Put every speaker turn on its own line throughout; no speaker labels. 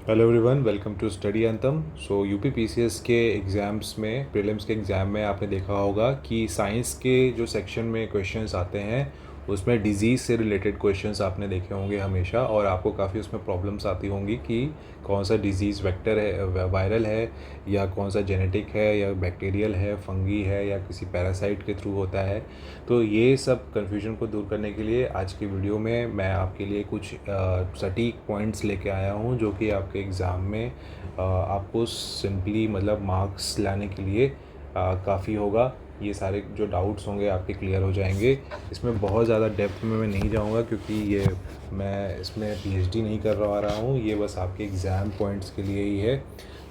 Hello everyone, welcome to study Antim. So UP PCS के exams में, prelims के exam में आपने देखा होगा कि साइंस के जो सेक्शन में क्वेश्चंस आते हैं उसमें डिज़ीज़ से रिलेटेड क्वेश्चंस आपने देखे होंगे हमेशा, और आपको काफ़ी उसमें प्रॉब्लम्स आती होंगी कि कौन सा डिज़ीज़ वेक्टर है, वायरल है, या कौन सा जेनेटिक है, या बैक्टीरियल है, फंगी है, या किसी पैरासाइट के थ्रू होता है। तो ये सब कन्फ्यूजन को दूर करने के लिए आज की वीडियो में मैं आपके लिए कुछ सटीक पॉइंट्स लेके आया हूँ जो कि आपके एग्ज़ाम में आपको सिंपली मतलब मार्क्स लाने के लिए काफ़ी होगा। ये सारे जो डाउट्स होंगे आपके क्लियर हो जाएंगे। इसमें बहुत ज़्यादा डेप्थ में मैं नहीं जाऊँगा क्योंकि ये मैं इसमें पीएचडी नहीं कर रहा हूँ, ये बस आपके एग्ज़ाम पॉइंट्स के लिए ही है।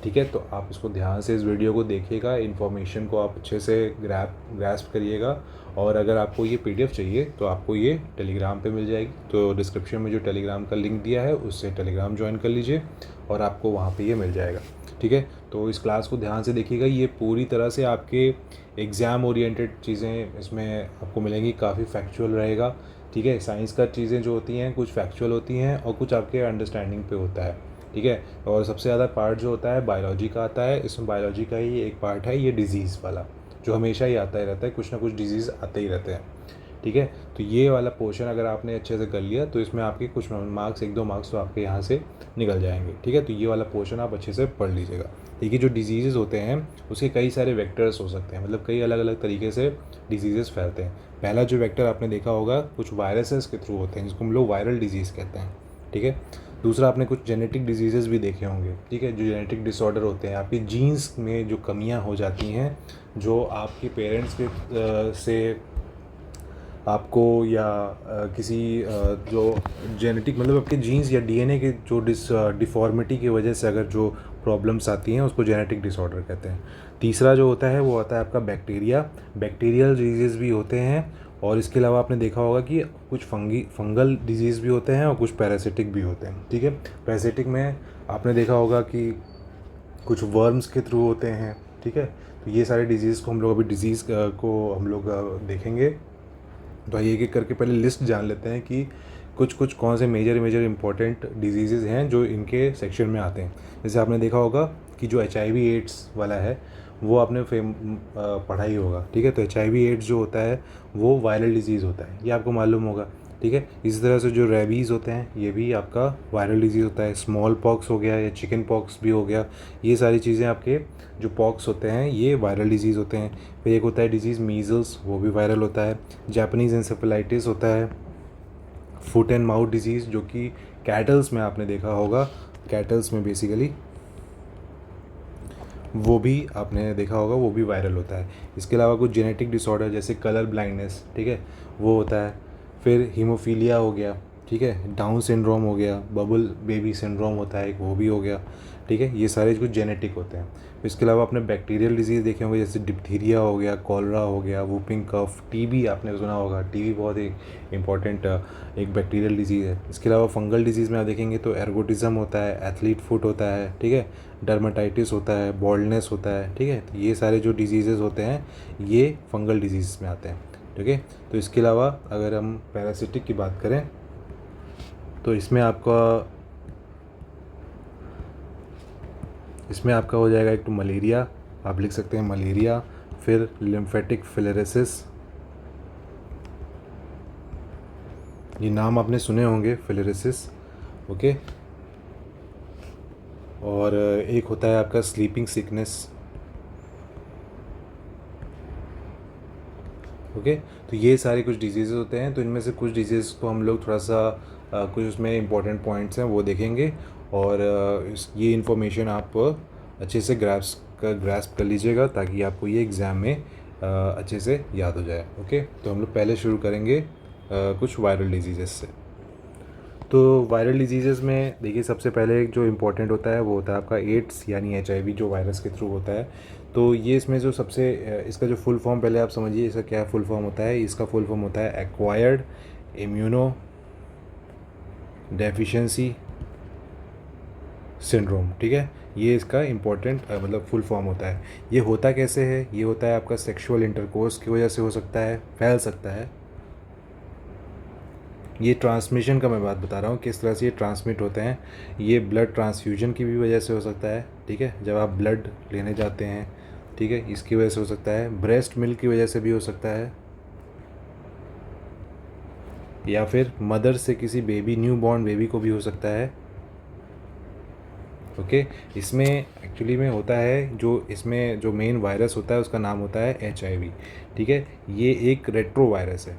ठीक है, तो आप इसको ध्यान से इस वीडियो को देखिएगा, इन्फॉर्मेशन को आप अच्छे से ग्रैस्प करिएगा। और अगर आपको ये पीडीएफ चाहिए तो आपको ये टेलीग्राम पे मिल जाएगी, तो डिस्क्रिप्शन में जो टेलीग्राम का लिंक दिया है उससे टेलीग्राम ज्वाइन कर लीजिए और आपको वहाँ पे ये मिल जाएगा। ठीक है, तो इस क्लास को ध्यान से देखिएगा, ये पूरी तरह से आपके एग्ज़ाम ओरिएंटेड चीज़ें इसमें आपको मिलेंगी, काफ़ी फैक्चुअल रहेगा। ठीक है, साइंस का चीज़ें जो होती हैं कुछ फैक्चुअल होती हैं और कुछ आपके अंडरस्टैंडिंग पे होता है। ठीक है, और सबसे ज़्यादा पार्ट जो होता है बायोलॉजी का आता है। इसमें बायोलॉजी का ही एक पार्ट है ये डिज़ीज़ वाला, जो हमेशा ही आता ही रहता है, कुछ ना कुछ डिज़ीज़ आते ही रहते हैं। ठीक है, तो ये वाला पोर्शन अगर आपने अच्छे से कर लिया तो इसमें आपके कुछ मार्क्स, 1-2 मार्क्स तो आपके यहाँ से निकल जाएंगे। ठीक है, तो ये वाला पोर्शन आप अच्छे से पढ़ लीजिएगा। देखिए, जो डिजीज़ होते हैं उसके कई सारे वेक्टर्स हो सकते हैं, मतलब कई अलग अलग तरीके से डिजीज़ फैलते हैं। पहला जो वेक्टर आपने देखा होगा कुछ वायरसेस के थ्रू होते हैं, जिसको हम लोग वायरल डिजीज़ कहते हैं। ठीक है, दूसरा आपने कुछ जेनेटिक डिजीज़ भी देखे होंगे। ठीक है, जो जेनेटिक डिसऑर्डर होते हैं, आपकी जीन्स में जो कमियां हो जाती हैं, जो आपके पेरेंट्स के से आपको या किसी जो जेनेटिक मतलब आपके जीन्स या डीएनए के जो डिफॉर्मिटी की वजह से अगर जो प्रॉब्लम्स आती हैं उसको जेनेटिक डिसऑर्डर कहते हैं। तीसरा जो होता है वो होता है आपका बैक्टीरियल डिजीज़ भी होते हैं। और इसके अलावा आपने देखा होगा कि कुछ फंगल डिजीज़ भी होते हैं और कुछ पैरासिटिक भी होते हैं। ठीक है, पैरासिटिक में आपने देखा होगा कि कुछ वर्म्स के थ्रू होते हैं। ठीक है, तो ये सारे डिजीज़ को हम लोग अभी को हम लोग देखेंगे। तो आइए एक एक करके पहले लिस्ट जान लेते हैं कि कुछ कुछ कौन से मेजर इंपॉर्टेंट डिजीज़ हैं जो इनके सेक्शन में आते हैं। जैसे आपने देखा होगा कि जो HIV एड्स वाला है वो आपने पढ़ा ही होगा। ठीक है, तो HIV एड्स जो होता है वो वायरल डिजीज़ होता है, ये आपको मालूम होगा। ठीक है, इसी तरह से जो रेबीज़ होते हैं ये भी आपका वायरल डिजीज़ होता है। स्मॉल पॉक्स हो गया या चिकन पॉक्स भी हो गया, ये सारी चीज़ें आपके जो पॉक्स होते हैं ये वायरल डिजीज़ होते हैं। फिर एक होता है डिजीज़ मीज़ल्स, वो भी वायरल होता है। जापानीज़ इंसेफेलाइटिस होता है। फुट एंड माउथ डिजीज़ जो कि कैटल्स में आपने देखा होगा, कैटल्स में बेसिकली वो भी आपने देखा होगा, वो भी वायरल होता है। इसके अलावा कुछ जेनेटिक डिसऑर्डर जैसे कलर ब्लाइंडनेस, ठीक है, वो होता है। फिर हीमोफीलिया हो गया, ठीक है, डाउन सिंड्रोम हो गया, बबल बेबी सिंड्रोम होता है एक, वो भी हो गया। ठीक है, ये सारे कुछ जेनेटिक होते हैं। इसके अलावा आपने बैक्टीरियल डिजीज़ देखे होंगे जैसे डिप्थीरिया हो गया, कॉलरा हो गया, वूपिंग कफ, टीबी आपने सुना होगा। टीबी बहुत ही इंपॉर्टेंट एक बैक्टीरियल डिजीज़ है। इसके अलावा फंगल डिजीज़ में आप देखेंगे तो एर्गोटिज्म होता है, एथलीट फुट होता है, ठीक है, डर्माटाइटिस होता है, बॉल्डनेस होता है। ठीक है, तो ये सारे जो डिजीज़ेज़ होते हैं ये फंगल डिजीज़ में आते हैं। ठीक है, तो इसके अलावा अगर हम पैरासिटिक की बात करें तो इसमें आपका हो जाएगा एक तो मलेरिया, आप लिख सकते हैं मलेरिया। फिर लिम्फेटिक फिलेरिसिस, ये नाम आपने सुने होंगे, फिलेरिसिस। ओके, और एक होता है आपका स्लीपिंग सिकनेस। ओके, तो ये सारे कुछ डिजीज़ होते हैं। तो इनमें से कुछ डिजीज़ को हम लोग थोड़ा सा कुछ उसमें इंपॉर्टेंट पॉइंट्स हैं वो देखेंगे, और ये इन्फॉर्मेशन आप अच्छे से ग्रास्प कर लीजिएगा ताकि आपको ये एग्ज़ाम में अच्छे से याद हो जाए। ओके, तो हम लोग पहले शुरू करेंगे कुछ वायरल डिजीज़ से। तो वायरल डिजीज़ में देखिए, सबसे पहले जो इम्पोर्टेंट होता है वो होता है आपका एड्स यानी HIV जो वायरस के थ्रू होता है। तो ये इसमें जो सबसे इसका जो फुल फॉर्म पहले आप समझिए इसका क्या फुल फॉर्म होता है। इसका फुल फॉर्म होता है एक्वायर्ड इम्यूनो डेफिशिएंसी सिंड्रोम। ठीक है, ये इसका इम्पोर्टेंट मतलब फुल फॉर्म होता है। ये होता कैसे है, ये होता है आपका सेक्सुअल इंटरकोर्स की वजह से हो सकता है, फैल सकता है। ये ट्रांसमिशन का मैं बात बता रहा हूँ, किस तरह से ये ट्रांसमिट होते हैं। ये ब्लड ट्रांसफ्यूजन की भी वजह से हो सकता है, ठीक है, जब आप ब्लड लेने जाते हैं, ठीक है, इसकी वजह से हो सकता है। ब्रेस्ट मिल्क की वजह से भी हो सकता है, या फिर मदर से किसी बेबी, न्यू बॉर्न बेबी को भी हो सकता है। ओके, इसमें एक्चुअली में होता है, जो इसमें जो मेन वायरस होता है उसका नाम होता है HIV, ठीक है। ये एक रेट्रो वायरस है,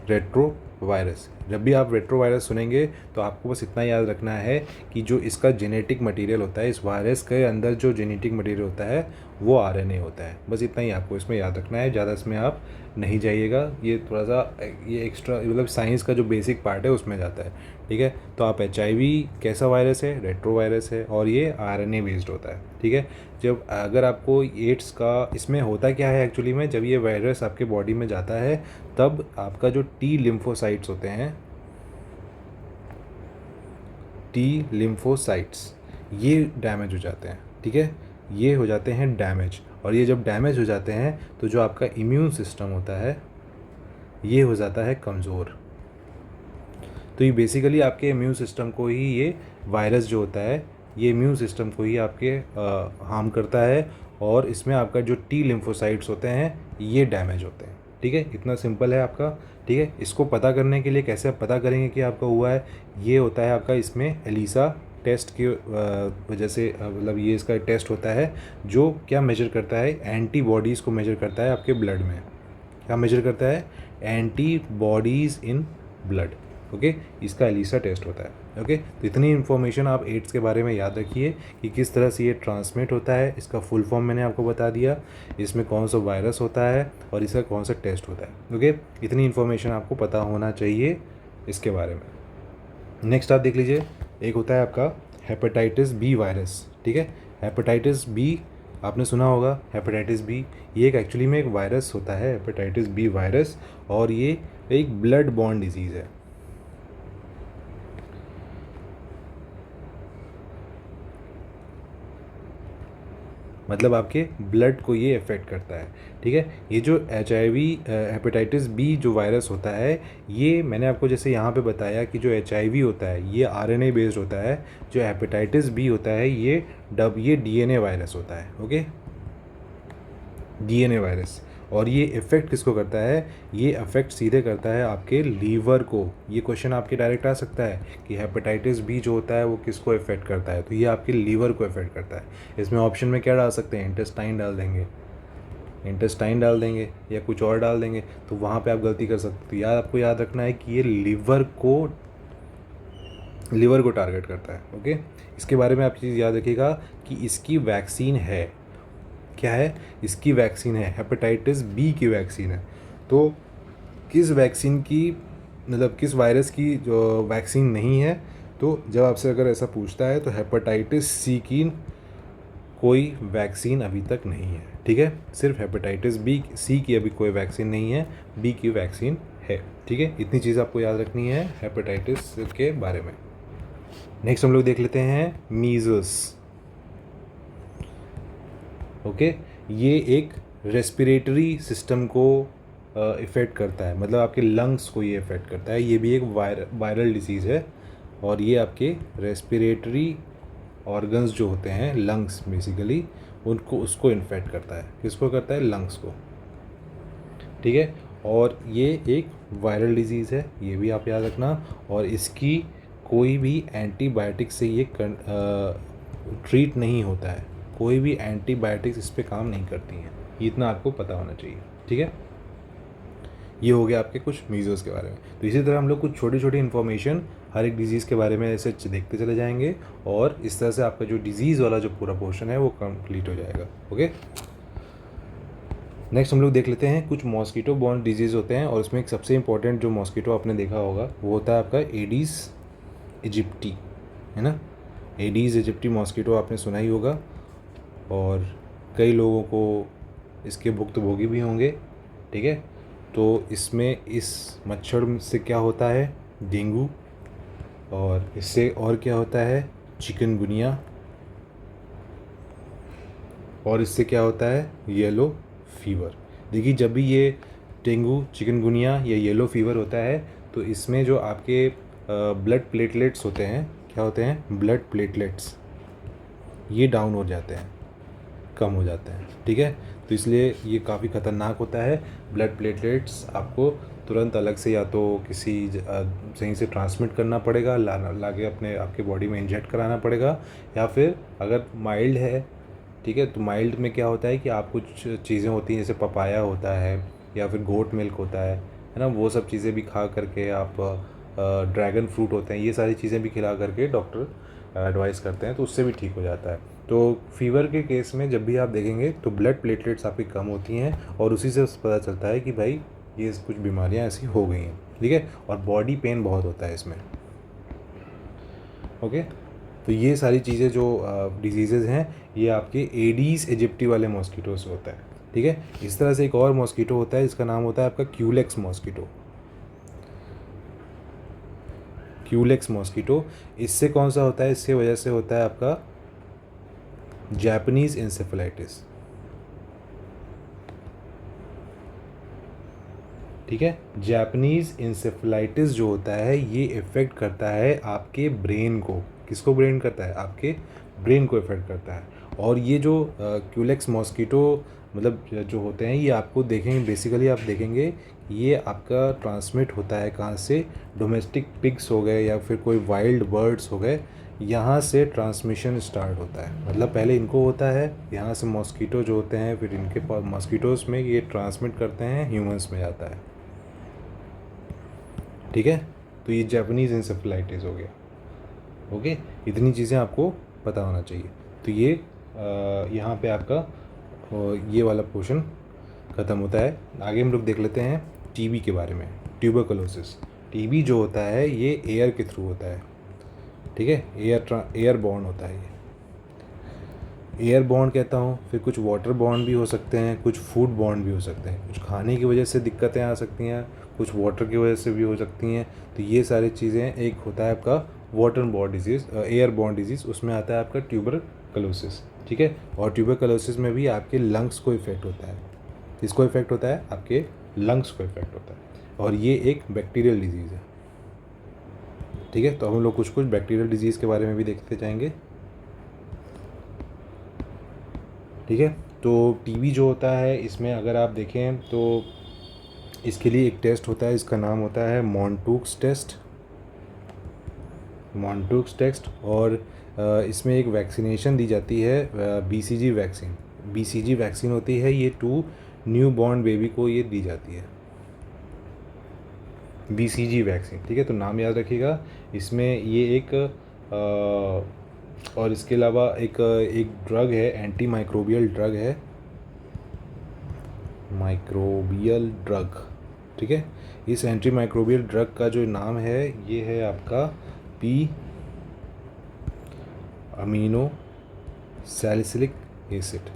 रेट्रो वायरस। जब भी आप रेट्रो वायरस सुनेंगे तो आपको बस इतना याद रखना है कि जो इसका जेनेटिक मटेरियल होता है, इस वायरस के अंदर जो जेनेटिक मटेरियल होता है वो RNA होता है। बस इतना ही आपको इसमें याद रखना है, ज़्यादा इसमें आप नहीं जाइएगा। ये थोड़ा सा ये एक्स्ट्रा, मतलब साइंस का जो बेसिक पार्ट है उसमें जाता है, ठीक है। तो आप HIV कैसा वायरस है, रेट्रो वायरस है, और ये RNA बेस्ड होता है, ठीक है। जब अगर आपको एड्स का, इसमें होता क्या है एक्चुअली में, जब ये वायरस आपके बॉडी में जाता है तब आपका जो T लिम्फोसाइट्स होते हैं, T लिम्फोसाइट्स, ये डैमेज हो जाते हैं, ठीक है, ये हो जाते हैं डैमेज। और ये जब डैमेज हो जाते हैं तो जो आपका इम्यून सिस्टम होता है ये हो जाता है कमज़ोर। तो ये बेसिकली आपके इम्यून सिस्टम को ही, ये वायरस जो होता है ये इम्यून सिस्टम को ही आपके हार्म करता है, और इसमें आपका जो T लिम्फोसाइट्स होते हैं ये डैमेज होते हैं, ठीक है। इतना सिंपल है आपका, ठीक है। इसको पता करने के लिए कैसे आप पता करेंगे कि आपका हुआ है, ये होता है आपका इसमें एलिसा टेस्ट की वजह से, मतलब ये इसका टेस्ट होता है जो क्या मेजर करता है, एंटीबॉडीज़ को मेजर करता है आपके ब्लड में। क्या मेजर करता है, एंटीबॉडीज़ इन ब्लड, ओके। इसका एलिसा टेस्ट होता है, ओके। तो इतनी इन्फॉर्मेशन आप एड्स के बारे में याद रखिए कि किस तरह से ये ट्रांसमिट होता है। इसका फुल फॉर्म मैंने आपको बता दिया, इसमें कौन सा वायरस होता है और इसका कौन सा टेस्ट होता है, ओके। इतनी इन्फॉर्मेशन आपको पता होना चाहिए इसके बारे में। नेक्स्ट आप देख लीजिए, एक होता है आपका हेपेटाइटिस बी वायरस, ठीक है। हेपेटाइटिस बी आपने सुना होगा, हेपेटाइटिस बी ये एक एक्चुअली में एक वायरस होता है, हेपेटाइटिस बी वायरस, और ये एक ब्लड बॉर्न डिजीज़ है। मतलब आपके ब्लड को ये इफ़ेक्ट करता है, ठीक है। ये जो HIV हेपेटाइटिस बी जो वायरस होता है, ये मैंने आपको जैसे यहाँ पे बताया कि जो HIV होता है ये RNA बेस्ड होता है, जो हेपेटाइटिस बी होता है ये DNA वायरस होता है, ओके, DNA वायरस। और ये इफ़ेक्ट किसको करता है, ये इफ़ेक्ट सीधे करता है आपके लीवर को। ये क्वेश्चन आपके डायरेक्ट आ सकता है कि हेपेटाइटिस बी जो होता है वो किसको इफ़ेक्ट करता है, तो ये आपके लीवर को इफ़ेक्ट करता है। इसमें ऑप्शन में क्या डाल सकते हैं, इंटेस्टाइन डाल देंगे, इंटेस्टाइन डाल देंगे या कुछ और डाल देंगे, तो वहाँ पे आप गलती कर सकते हो। तो यार आपको याद रखना है कि ये लीवर को टारगेट करता है, ओके। इसके बारे में आप चीज़ याद रखिएगा कि इसकी वैक्सीन है, क्या है, इसकी वैक्सीन है, हेपेटाइटिस बी की वैक्सीन है। तो किस वैक्सीन की, मतलब किस वायरस की जो वैक्सीन नहीं है, तो जब आपसे अगर ऐसा पूछता है तो हेपेटाइटिस सी की कोई वैक्सीन अभी तक नहीं है, ठीक है। सिर्फ हेपेटाइटिस बी सी की अभी कोई वैक्सीन नहीं है, बी की वैक्सीन है, ठीक है। इतनी चीज़ आपको याद रखनी है हेपेटाइटिस के बारे में। नेक्स्ट हम लोग देख लेते हैं मीज़ल्स, ओके। ये एक रेस्पिरेटरी सिस्टम को इफ़ेक्ट करता है, मतलब आपके लंग्स को ये इफ़ेक्ट करता है। ये भी एक वायरल डिजीज़ है, और ये आपके रेस्पिरेटरी ऑर्गन्स जो होते हैं, लंग्स बेसिकली, उसको इन्फेक्ट करता है। किसको करता है, लंग्स को, ठीक है। और ये एक वायरल डिजीज़ है, ये भी आप याद रखना। और इसकी कोई भी एंटीबायोटिक से ये ट्रीट नहीं होता है, कोई भी एंटीबायोटिक्स इस पर काम नहीं करती हैं, ये इतना आपको पता होना चाहिए, ठीक है। ये हो गया आपके कुछ मीज़ल्स के बारे में। तो इसी तरह हम लोग कुछ छोटी छोटी इन्फॉर्मेशन हर एक डिज़ीज़ के बारे में ऐसे देखते चले जाएंगे, और इस तरह से आपका जो डिज़ीज़ वाला जो पूरा पोर्शन है वो कंप्लीट हो जाएगा, ओके। नेक्स्ट हम लोग देख लेते हैं कुछ मॉस्किटो बॉर्न डिजीज़ होते हैं, और उसमें एक सबसे इंपॉर्टेंट जो मॉस्किटो आपने देखा होगा वो होता है आपका एडीज़ इजिप्टी, है ना। एडीज़ इजिप्टी मॉस्किटो आपने सुना ही होगा, और कई लोगों को इसके भुक्तभोगी भी होंगे, ठीक है। तो इसमें इस मच्छर से क्या होता है, डेंगू, और इससे और क्या होता है, चिकनगुनिया, और इससे क्या होता है, येलो फीवर। देखिए जब भी ये डेंगू, चिकनगुनिया या येलो फीवर होता है तो इसमें जो आपके ब्लड प्लेटलेट्स होते हैं, क्या होते हैं, ब्लड प्लेटलेट्स, ये डाउन हो जाते हैं, कम हो जाते हैं, ठीक है। तो इसलिए ये काफ़ी ख़तरनाक होता है। ब्लड प्लेटलेट्स आपको तुरंत अलग से या तो किसी सही से ट्रांसमिट करना पड़ेगा, लाके अपने आपके बॉडी में इंजेक्ट कराना पड़ेगा, या फिर अगर माइल्ड है, ठीक है, तो माइल्ड में क्या होता है कि आप कुछ चीज़ें होती हैं जैसे पपाया होता है या फिर गोट मिल्क होता है ना, वो सब चीज़ें भी खा करके आप, ड्रैगन फ्रूट होते हैं, ये सारी चीज़ें भी खिला करके डॉक्टर एडवाइस करते हैं, तो उससे भी ठीक हो जाता है। तो फीवर के केस में जब भी आप देखेंगे तो ब्लड प्लेटलेट्स आपकी कम होती हैं और उसी से पता चलता है कि भाई ये कुछ बीमारियां ऐसी हो गई हैं, ठीक है। और बॉडी पेन बहुत होता है इसमें, ओके। तो ये सारी चीज़ें जो डिजीज़ेज़ हैं ये आपके एडीज इजिप्टी वाले मॉस्किटो से होता है, ठीक है। इस तरह से एक और मॉस्किटो होता है जिसका नाम होता है आपका क्यूलेक्स मॉस्किटो। क्यूलेक्स मॉस्किटो, इससे कौन सा होता है, इससे वजह से होता है आपका जापानीज़ इंसेफेलाइटिस, ठीक है। जापानीज़ इंसेफेलाइटिस जो होता है ये इफ़ेक्ट करता है आपके ब्रेन को। किसको ब्रेन करता है, आपके ब्रेन को इफ़ेक्ट करता है। और ये जो क्यूलेक्स मॉस्किटो मतलब जो होते हैं ये आपको देखेंगे, बेसिकली आप देखेंगे ये आपका ट्रांसमिट होता है कहाँ से, डोमेस्टिक पिग्स हो गए या फिर कोई वाइल्ड बर्ड्स हो गए, यहाँ से ट्रांसमिशन स्टार्ट होता है। मतलब पहले इनको होता है, यहाँ से मॉस्किटो जो होते हैं फिर इनके मॉस्किटोज़ में ये ट्रांसमिट करते हैं, ह्यूमंस में जाता है, ठीक है। तो ये जापानीज़ इंसेफेलाइटिस हो गया, ओके। इतनी चीज़ें आपको पता होना चाहिए। तो ये यहाँ पे आपका ये वाला पोर्शन ख़त्म होता है। आगे हम लोग देख लेते हैं टीबी के बारे में। ट्यूबरकुलोसिस, टीबी जो होता है ये एयर के थ्रू होता है, ठीक है। एयर बॉर्न होता है ये, एयर बॉर्न कहता हूँ। फिर कुछ वाटर बॉर्न भी हो सकते हैं, कुछ फूड बॉर्न भी हो सकते हैं, कुछ खाने की वजह से दिक्कतें आ सकती हैं, कुछ वाटर की वजह से भी हो सकती हैं। तो ये सारी चीज़ें, एक होता है आपका water borne disease, air born disease, उसमें आता है आपका ट्यूबरकुलोसिस, ठीक है। और ट्यूबरकुलोसिस में भी आपके लंग्स को इफेक्ट होता है। किसको इफेक्ट होता है, आपके लंग्स को इफेक्ट होता है। और ये एक बैक्टीरियल डिजीज़ है, ठीक है। तो हम लोग कुछ कुछ बैक्टीरियल डिजीज़ के बारे में भी देखते जाएंगे, ठीक है। तो टीबी जो होता है इसमें अगर आप देखें तो इसके लिए एक टेस्ट होता है, इसका नाम होता है मॉन्टूक्स टेस्ट, मॉन्टूक्स टेस्ट। और इसमें एक वैक्सीनेशन दी जाती है, बीसीजी वैक्सीन। बीसीजी वैक्सीन होती है ये 2 न्यू बॉर्न बेबी को ये दी जाती है, बीसीजी वैक्सीन, ठीक है। तो नाम याद रखिएगा। इसमें ये एक और इसके अलावा एक ड्रग है, एंटी माइक्रोबियल ड्रग है, माइक्रोबियल ड्रग, ठीक है। इस एंटी माइक्रोबियल ड्रग का जो नाम है ये है आपका पी अमीनो सैलिसिलिक एसिड,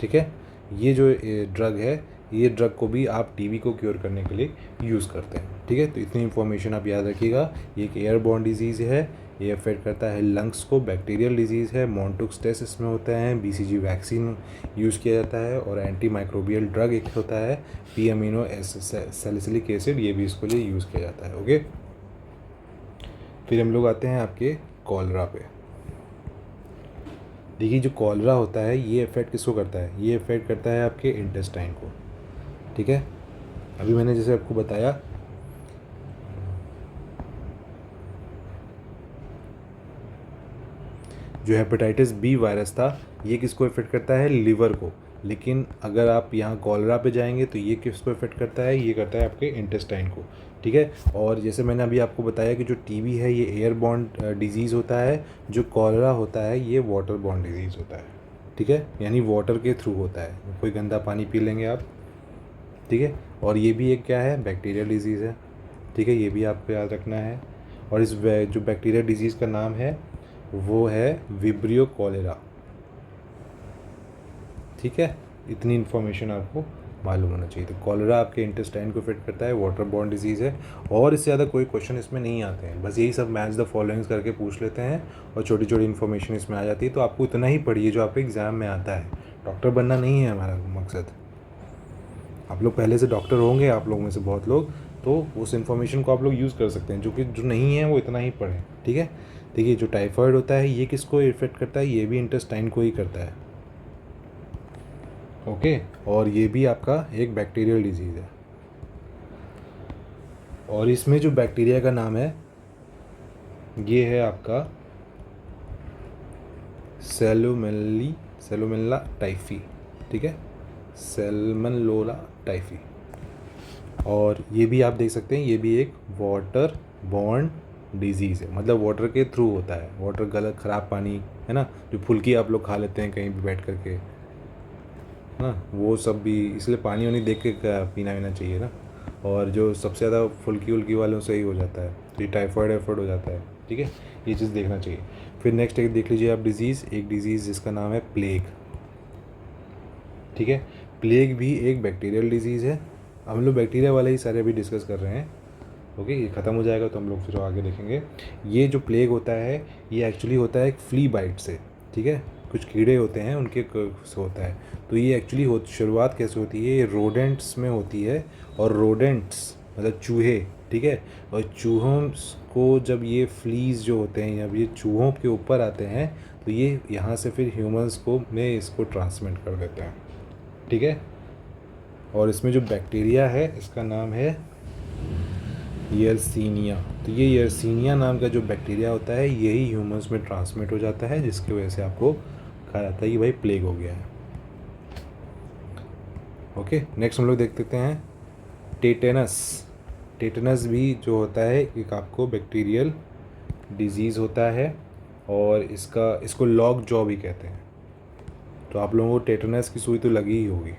ठीक है। ये जो ड्रग है, ये ड्रग को भी आप टीबी को क्योर करने के लिए यूज़ करते हैं, ठीक है। तो इतनी इन्फॉर्मेशन आप याद रखिएगा। ये एक एयरबॉर्न डिजीज़ है, ये अफेक्ट करता है लंग्स को, बैक्टीरियल डिजीज़ है, मॉन्टूक्स टेस्ट इसमें होता है, बीसीजी वैक्सीन यूज़ किया जाता है, और एंटी माइक्रोबियल ड्रग एक होता है पी अमीनो सैलिसिलिक एसिड, ये भी इसको लिए यूज़ किया जाता है, ओके। फिर हम लोग आते हैं आपके कॉलरा पे। देखिए जो कॉलरा होता है ये इफ़ेक्ट किसको करता है, ये इफ़ेक्ट करता है आपके इंटेस्टाइन को, ठीक है। अभी मैंने जैसे आपको बताया जो हेपेटाइटिस बी वायरस था ये किसको इफ़ेक्ट करता है, लिवर को। लेकिन अगर आप यहाँ कॉलरा पे जाएंगे तो ये किसको इफ़ेक्ट करता है, ये करता है आपके इंटेस्टाइन को, ठीक है। और जैसे मैंने अभी आपको बताया कि जो टीबी है ये एयरबॉर्न डिजीज़ होता है, जो कॉलरा होता है ये वाटर बॉर्न डिजीज़ होता है, ठीक है। यानी वाटर के थ्रू होता है, कोई गंदा पानी पी लेंगे आप, ठीक है। और ये भी एक क्या है, बैक्टीरियल डिजीज़ है, ठीक है। ये भी आपको याद रखना है। और इस जो बैक्टीरियल डिजीज़ का नाम है वो है विब्रियो कॉलेरा, ठीक है। इतनी इन्फॉर्मेशन आपको मालूम होना चाहिए। तो कॉलेरा आपके इंटेस्टाइन को इफेक्ट करता है, वाटर बॉर्न डिजीज़ है, और इससे ज़्यादा कोई क्वेश्चन इसमें नहीं आते हैं। बस यही सब मैच द फॉलोइंग्स करके पूछ लेते हैं और छोटी छोटी इन्फॉर्मेशन इसमें आ जाती है। तो आपको इतना ही पढ़िए जो आपके एग्ज़ाम में आता है। डॉक्टर बनना नहीं है हमारा मकसद। आप लोग पहले से डॉक्टर होंगे, आप लोगों में से बहुत लोग, तो उस इन्फॉर्मेशन को आप लोग यूज़ कर सकते हैं, जो नहीं है वो इतना ही पढ़ें, ठीक है। देखिए जो टाइफॉइड होता है ये किसको इफेक्ट करता है, ये भी इंटेस्टाइन को ही करता है, ओके। और ये भी आपका एक बैक्टीरियल डिजीज़ है, और इसमें जो बैक्टीरिया का नाम है ये है आपका सैल्मोनेला टाइफी, ठीक है, सैल्मोनेला टाइफी। और ये भी आप देख सकते हैं, ये भी एक वाटर बॉर्न डिजीज़ है, मतलब वाटर के थ्रू होता है। वाटर गलत ख़राब पानी है ना, जो फुल्की आप लोग खा लेते हैं कहीं भी बैठ करके, है ना, वो सब भी, इसलिए पानी वानी देख के पीना वीना चाहिए ना। और जो सबसे ज़्यादा फुल्की उल्की वालों से ही हो जाता है, तो ये टाइफॉइड हो जाता है, ठीक है। ये चीज़ देखना चाहिए। फिर नेक्स्ट एक देख लीजिए आप डिज़ीज़, एक डिज़ीज़ जिसका नाम है प्लेग, ठीक है। प्लेग भी एक बैक्टीरियल डिजीज़ है। हम लोग बैक्टीरिया वाले ही सारे अभी डिस्कस कर रहे हैं, ओके। ये ख़त्म हो जाएगा तो हम लोग फिर आगे देखेंगे। ये जो प्लेग होता है ये एक्चुअली होता है एक फ्ली बाइट से, ठीक है, कुछ कीड़े होते हैं उनके से होता है। तो ये एक्चुअली शुरुआत कैसे होती है, ये रोडेंट्स में होती है, और रोडेंट्स मतलब चूहे, ठीक है। और चूहों को जब ये फ्लीज जो होते हैं, जब ये चूहों के ऊपर आते हैं तो ये यहाँ से फिर ह्यूमंस को में इसको ट्रांसमिट कर देते हैं, ठीक है। और इसमें जो बैक्टीरिया है इसका नाम है यर्सीनिया। तो ये यर्सीनिया नाम का जो बैक्टीरिया होता है यही ह्यूमंस में ट्रांसमिट हो जाता है, जिसकी वजह से आपको कहा जाता है कि भाई प्लेग हो गया है, ओके। नेक्स्ट हम लोग देख लेते हैं टेटेनस। टेटेनस भी जो होता है एक आपको बैक्टीरियल डिजीज़ होता है, और इसको लॉक जॉ भी कहते हैं। तो आप लोगों को टेटेनस की सुई तो लगी ही होगी,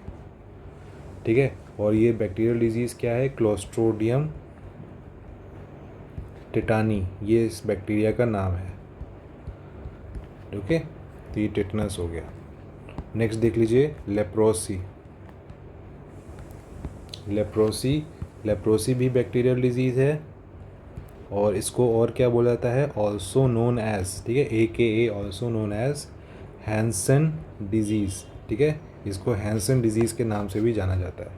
ठीक है। और ये बैक्टीरियल डिजीज़ क्या है, क्लोस्ट्रोडियम टेटानी, ये इस बैक्टीरिया का नाम है, ओके। तो ये टेटनस हो गया। नेक्स्ट देख लीजिए लेप्रोसी। लेप्रोसी भी बैक्टीरियल डिजीज़ है, और इसको और क्या बोला जाता है, ऑल्सो नोन एज, ठीक है, AKA also known as Hansen disease, ठीक है। इसको हैंसन डिजीज़ के नाम से भी जाना जाता है,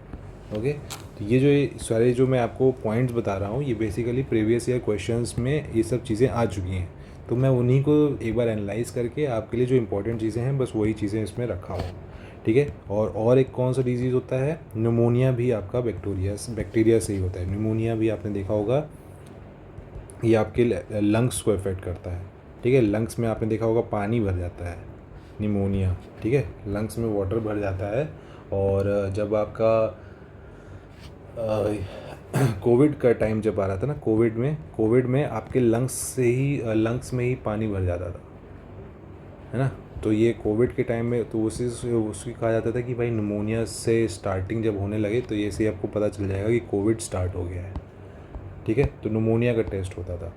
ओके। तो ये सारे जो मैं आपको पॉइंट्स बता रहा हूँ ये बेसिकली प्रीवियस ईयर क्वेश्चंस में ये सब चीज़ें आ चुकी हैं, तो मैं उन्हीं को एक बार एनालाइज करके आपके लिए जो इंपॉर्टेंट चीज़ें हैं बस वही चीज़ें इसमें रखा हूँ, ठीक है। और एक कौन सा डिजीज़ होता है, निमोनिया भी आपका बैक्टीरिया से ही होता है। निमोनिया भी आपने देखा होगा, ये आपके लंग्स को इफेक्ट करता है, ठीक है। लंग्स में आपने देखा होगा पानी भर जाता है, निमोनिया, ठीक है, लंग्स में वाटर भर जाता है। और जब आपका कोविड का टाइम जब आ रहा था ना, कोविड में आपके लंग्स में ही पानी भर जाता था, है ना। तो ये कोविड के टाइम में तो उसकी कहा जाता था कि भाई निमोनिया से स्टार्टिंग जब होने लगे तो ये से आपको पता चल जाएगा कि कोविड स्टार्ट हो गया है, ठीक है। तो निमोनिया का टेस्ट होता था।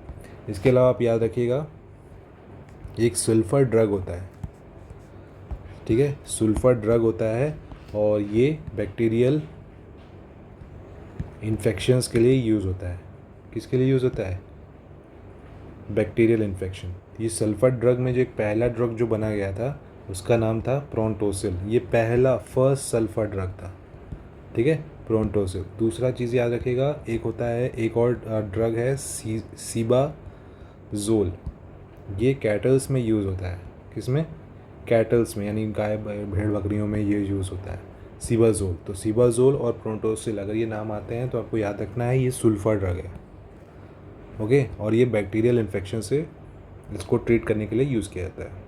इसके अलावा आप याद रखिएगा एक सल्फर ड्रग होता है, ठीक है, सल्फर ड्रग होता है, और ये बैक्टीरियल इन्फेक्शंस के लिए यूज़ होता है। किसके लिए यूज़ होता है, बैक्टीरियल इन्फेक्शन। ये सल्फर ड्रग में जो एक पहला ड्रग जो बना गया था उसका नाम था प्रोंटोसिल, ये फर्स्ट सल्फर ड्रग था, ठीक है, प्रोंटोसिल। दूसरा चीज़ याद रखिएगा, एक और ड्रग है सीबाजोल, ये कैटल्स में यूज़ होता है। किसमें, कैटल्स में, यानी गाय भेड़ बकरियों में ये यूज़ होता है सीबाजोल। तो सीबाजोल और प्रोंटोसिल अगर ये नाम आते हैं तो आपको याद रखना है ये सल्फर ड्रग है, ओके। और ये बैक्टीरियल इन्फेक्शन से इसको ट्रीट करने के लिए यूज़ किया जाता है।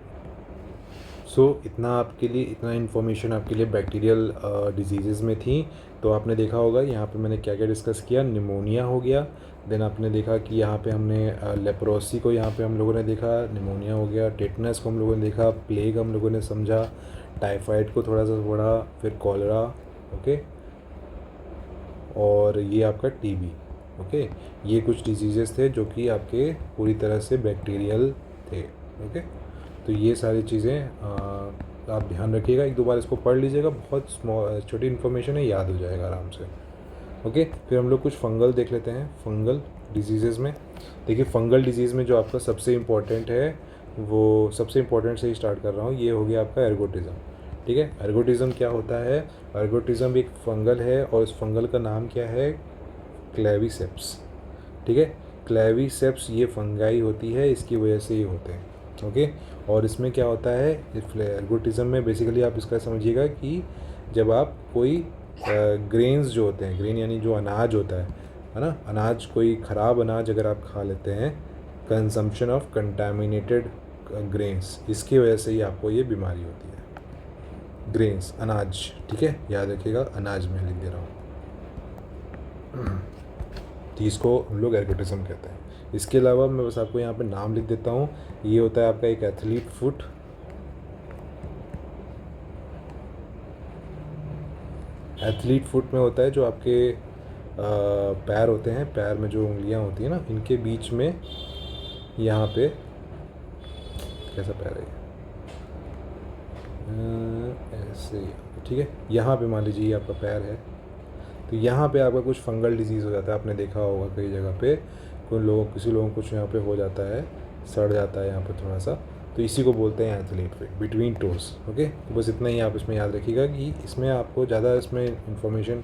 इतना इन्फॉर्मेशन आपके लिए बैक्टीरियल डिजीज़ में थी। तो आपने देखा होगा यहाँ पे मैंने क्या क्या डिस्कस किया, निमोनिया हो गया, देन आपने देखा कि यहाँ पे हमने लेप्रोसी को यहाँ पे हम लोगों ने देखा, निमोनिया हो गया, टेटनस को हम लोगों ने देखा, प्लेग हम लोगों ने समझा, टाइफाइड को थोड़ा सा पढ़ा, फिर कॉलरा, ओके, और ये आपका TB, ओके। ये कुछ डिजीज़ेस थे जो कि आपके पूरी तरह से बैक्टीरियल थे, ओके। तो ये सारी चीज़ें आप ध्यान रखिएगा, एक दो बार इसको पढ़ लीजिएगा, बहुत छोटी इन्फॉर्मेशन है, याद हो जाएगा आराम से, ओके। फिर हम लोग कुछ फंगल देख लेते हैं, फंगल डिजीज़ेज़ में। देखिए फंगल डिजीज़ में जो आपका सबसे इम्पॉर्टेंट है, वो सबसे इम्पॉर्टेंट से ही स्टार्ट कर रहा हूँ, ये हो गया आपका एर्गोटिज़म, ठीक है। एर्गोटिज़म क्या होता है, एर्गोटिज़म एक फंगल है, और इस फंगल का नाम क्या है, क्लेविसेप्स, ठीक है। क्लेविसेप्स ये फंगाई होती है, इसकी वजह से ये होते हैं, ओके। और इसमें क्या होता है, एर्गोटिज्म में बेसिकली आप इसका समझिएगा कि जब आप कोई ग्रेन्स जो होते हैं, ग्रेन यानी जो अनाज होता है ना, अनाज, कोई ख़राब अनाज अगर आप खा लेते हैं, कंजम्पशन ऑफ कंटामिनेटेड ग्रेन्स, इसकी वजह से ही आपको ये बीमारी होती है। ग्रेन्स, अनाज, ठीक है, याद रखिएगा, अनाज में लिख दे रहा हूँ। तो इसको हम लोग एर्गोटिज्म कहते हैं। इसके अलावा मैं बस आपको यहाँ पे नाम लिख देता हूँ। ये होता है आपका एक एथलीट फुट, एथलीट फुट में होता है जो आपके पैर होते हैं, पैर में जो उंगलियाँ होती हैं ना, इनके बीच में यहाँ पे कैसा पैर है ऐसे, ठीक है, यहाँ पे मान लीजिए ये आपका पैर है, तो यहाँ पे आपका कुछ फंगल डिजीज़ हो जाता है। आपने देखा होगा कई जगह पे किसी लोगों को कुछ यहाँ पे हो जाता है, सड़ जाता है यहाँ पे थोड़ा सा, तो इसी को बोलते हैं athlete foot, between toes, okay. तो बस इतना ही आप इसमें याद रखिएगा कि इसमें आपको ज़्यादा इसमें इंफॉर्मेशन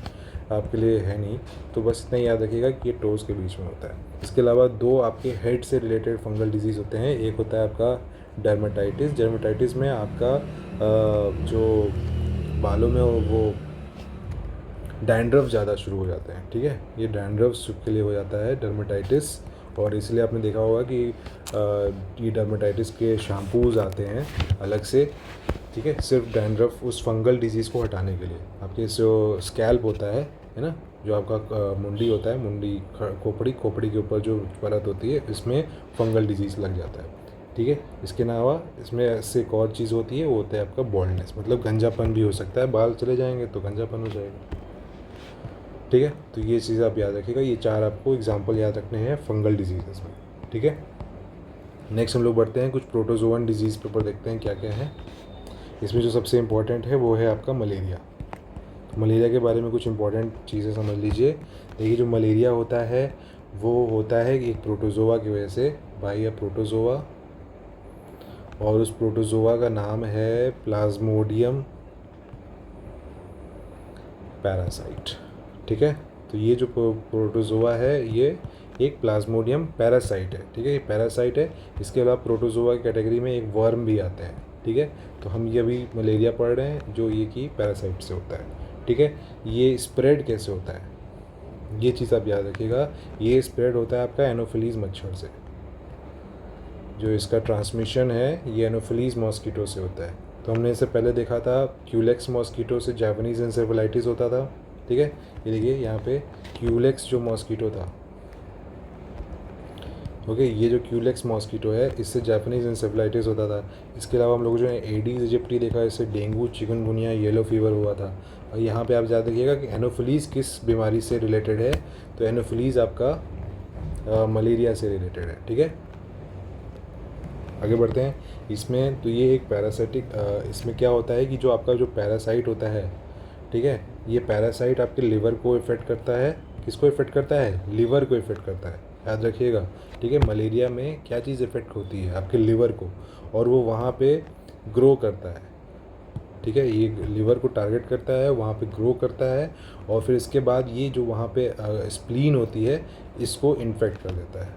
आपके लिए है नहीं, तो बस इतना ही याद रखिएगा कि ये टोस के बीच में होता है। इसके अलावा दो आपके हेड से रिलेटेड फंगल डिजीज़ होते हैं। एक होता है आपका डर्मेटाइटिस। डर्मेटाइटिस में आपका जो बालों में वो डैंड्रफ ज़्यादा शुरू हो जाते हैं, ठीक है, ये डैंड्रफ के लिए हो जाता है डर्मेटाइटिस। और इसलिए आपने देखा होगा कि ये डर्मेटाइटिस के शैम्पूज़ आते हैं अलग से, ठीक है, सिर्फ डैंड्रफ, उस फंगल डिजीज़ को हटाने के लिए। आपके जो स्कैल्प होता है ना, जो आपका मुंडी होता है, मुंडी, खोपड़ी के ऊपर जो परत होती है, इसमें फंगल डिजीज़ लग जाता है, ठीक है। इसके अलावा इसमें ऐसे एक और चीज़ होती है, वो होता है आपका बॉल्डनेस, मतलब गंजापन भी हो सकता है, बाल चले जाएंगे तो गंजापन हो जाएगा, ठीक है। तो ये चीज़ आप याद रखिएगा, ये चार आपको एग्जाम्पल याद रखने हैं फंगल डिजीज़ में, ठीक है। नेक्स्ट हम लोग बढ़ते हैं, कुछ प्रोटोजोअन डिजीज़ के ऊपर देखते हैं क्या क्या है। इसमें जो सबसे इम्पॉर्टेंट है वो है आपका मलेरिया। तो मलेरिया के बारे में कुछ इंपॉर्टेंट चीज़ें समझ लीजिए। देखिए, जो मलेरिया होता है वो होता है एक प्रोटोजोआ की वजह से, बाई प्रोटोजोआ, और उस प्रोटोजोआ का नाम है प्लाज्मोडियम पैरासाइट, ठीक है। तो ये जो प्रोटोजोआ है ये एक प्लाज्मोडियम पैरासाइट है, ठीक है, ये पैरासाइट है। इसके अलावा प्रोटोजोआ की कैटेगरी में एक वर्म भी आता है, ठीक है। तो हम ये अभी मलेरिया पढ़ रहे हैं जो ये कि पैरासाइट से होता है, ठीक है। ये स्प्रेड कैसे होता है, ये चीज़ आप याद रखिएगा। ये स्प्रेड होता है आपका एनोफिलीज मच्छर से। जो इसका ट्रांसमिशन है ये एनोफिलीज मॉस्किटो से होता है। तो हमने इससे पहले देखा था क्यूलेक्स मॉस्किटो से जापानीज़ एन्सेफेलाइटिस होता था, ठीक है। ये देखिए यहाँ पे क्यूलेक्स जो मॉस्किटो था, ओके, ये जो क्यूलेक्स मॉस्किटो है इससे जापानीज़ एन्सेफेलाइटिस होता था। इसके अलावा हम लोगों जो एडीज इजिप्टी देखा, इससे डेंगू, चिकनगुनिया, येलो फीवर हुआ था। और यहाँ पे आप याद रखिएगा कि एनोफिलीज़ किस बीमारी से रिलेटेड है, तो एनोफिलीज़ आपका मलेरिया से रिलेटेड है, ठीक है। आगे बढ़ते हैं इसमें। तो ये एक पैरासाइटिक, इसमें क्या होता है कि जो आपका जो पैरासाइट होता है, ठीक है, ये पैरासाइट आपके लिवर को इफ़ेक्ट करता है। किसको इफ़ेक्ट करता है? लिवर को इफ़ेक्ट करता है, याद रखिएगा, ठीक है। मलेरिया में क्या चीज़ इफ़ेक्ट होती है? आपके लिवर को, और वो वहाँ पे ग्रो करता है, ठीक है। ये लिवर को टारगेट करता है, वहाँ पे ग्रो करता है, और फिर इसके बाद ये जो वहाँ पे स्प्लीन होती है इसको इन्फेक्ट कर देता है,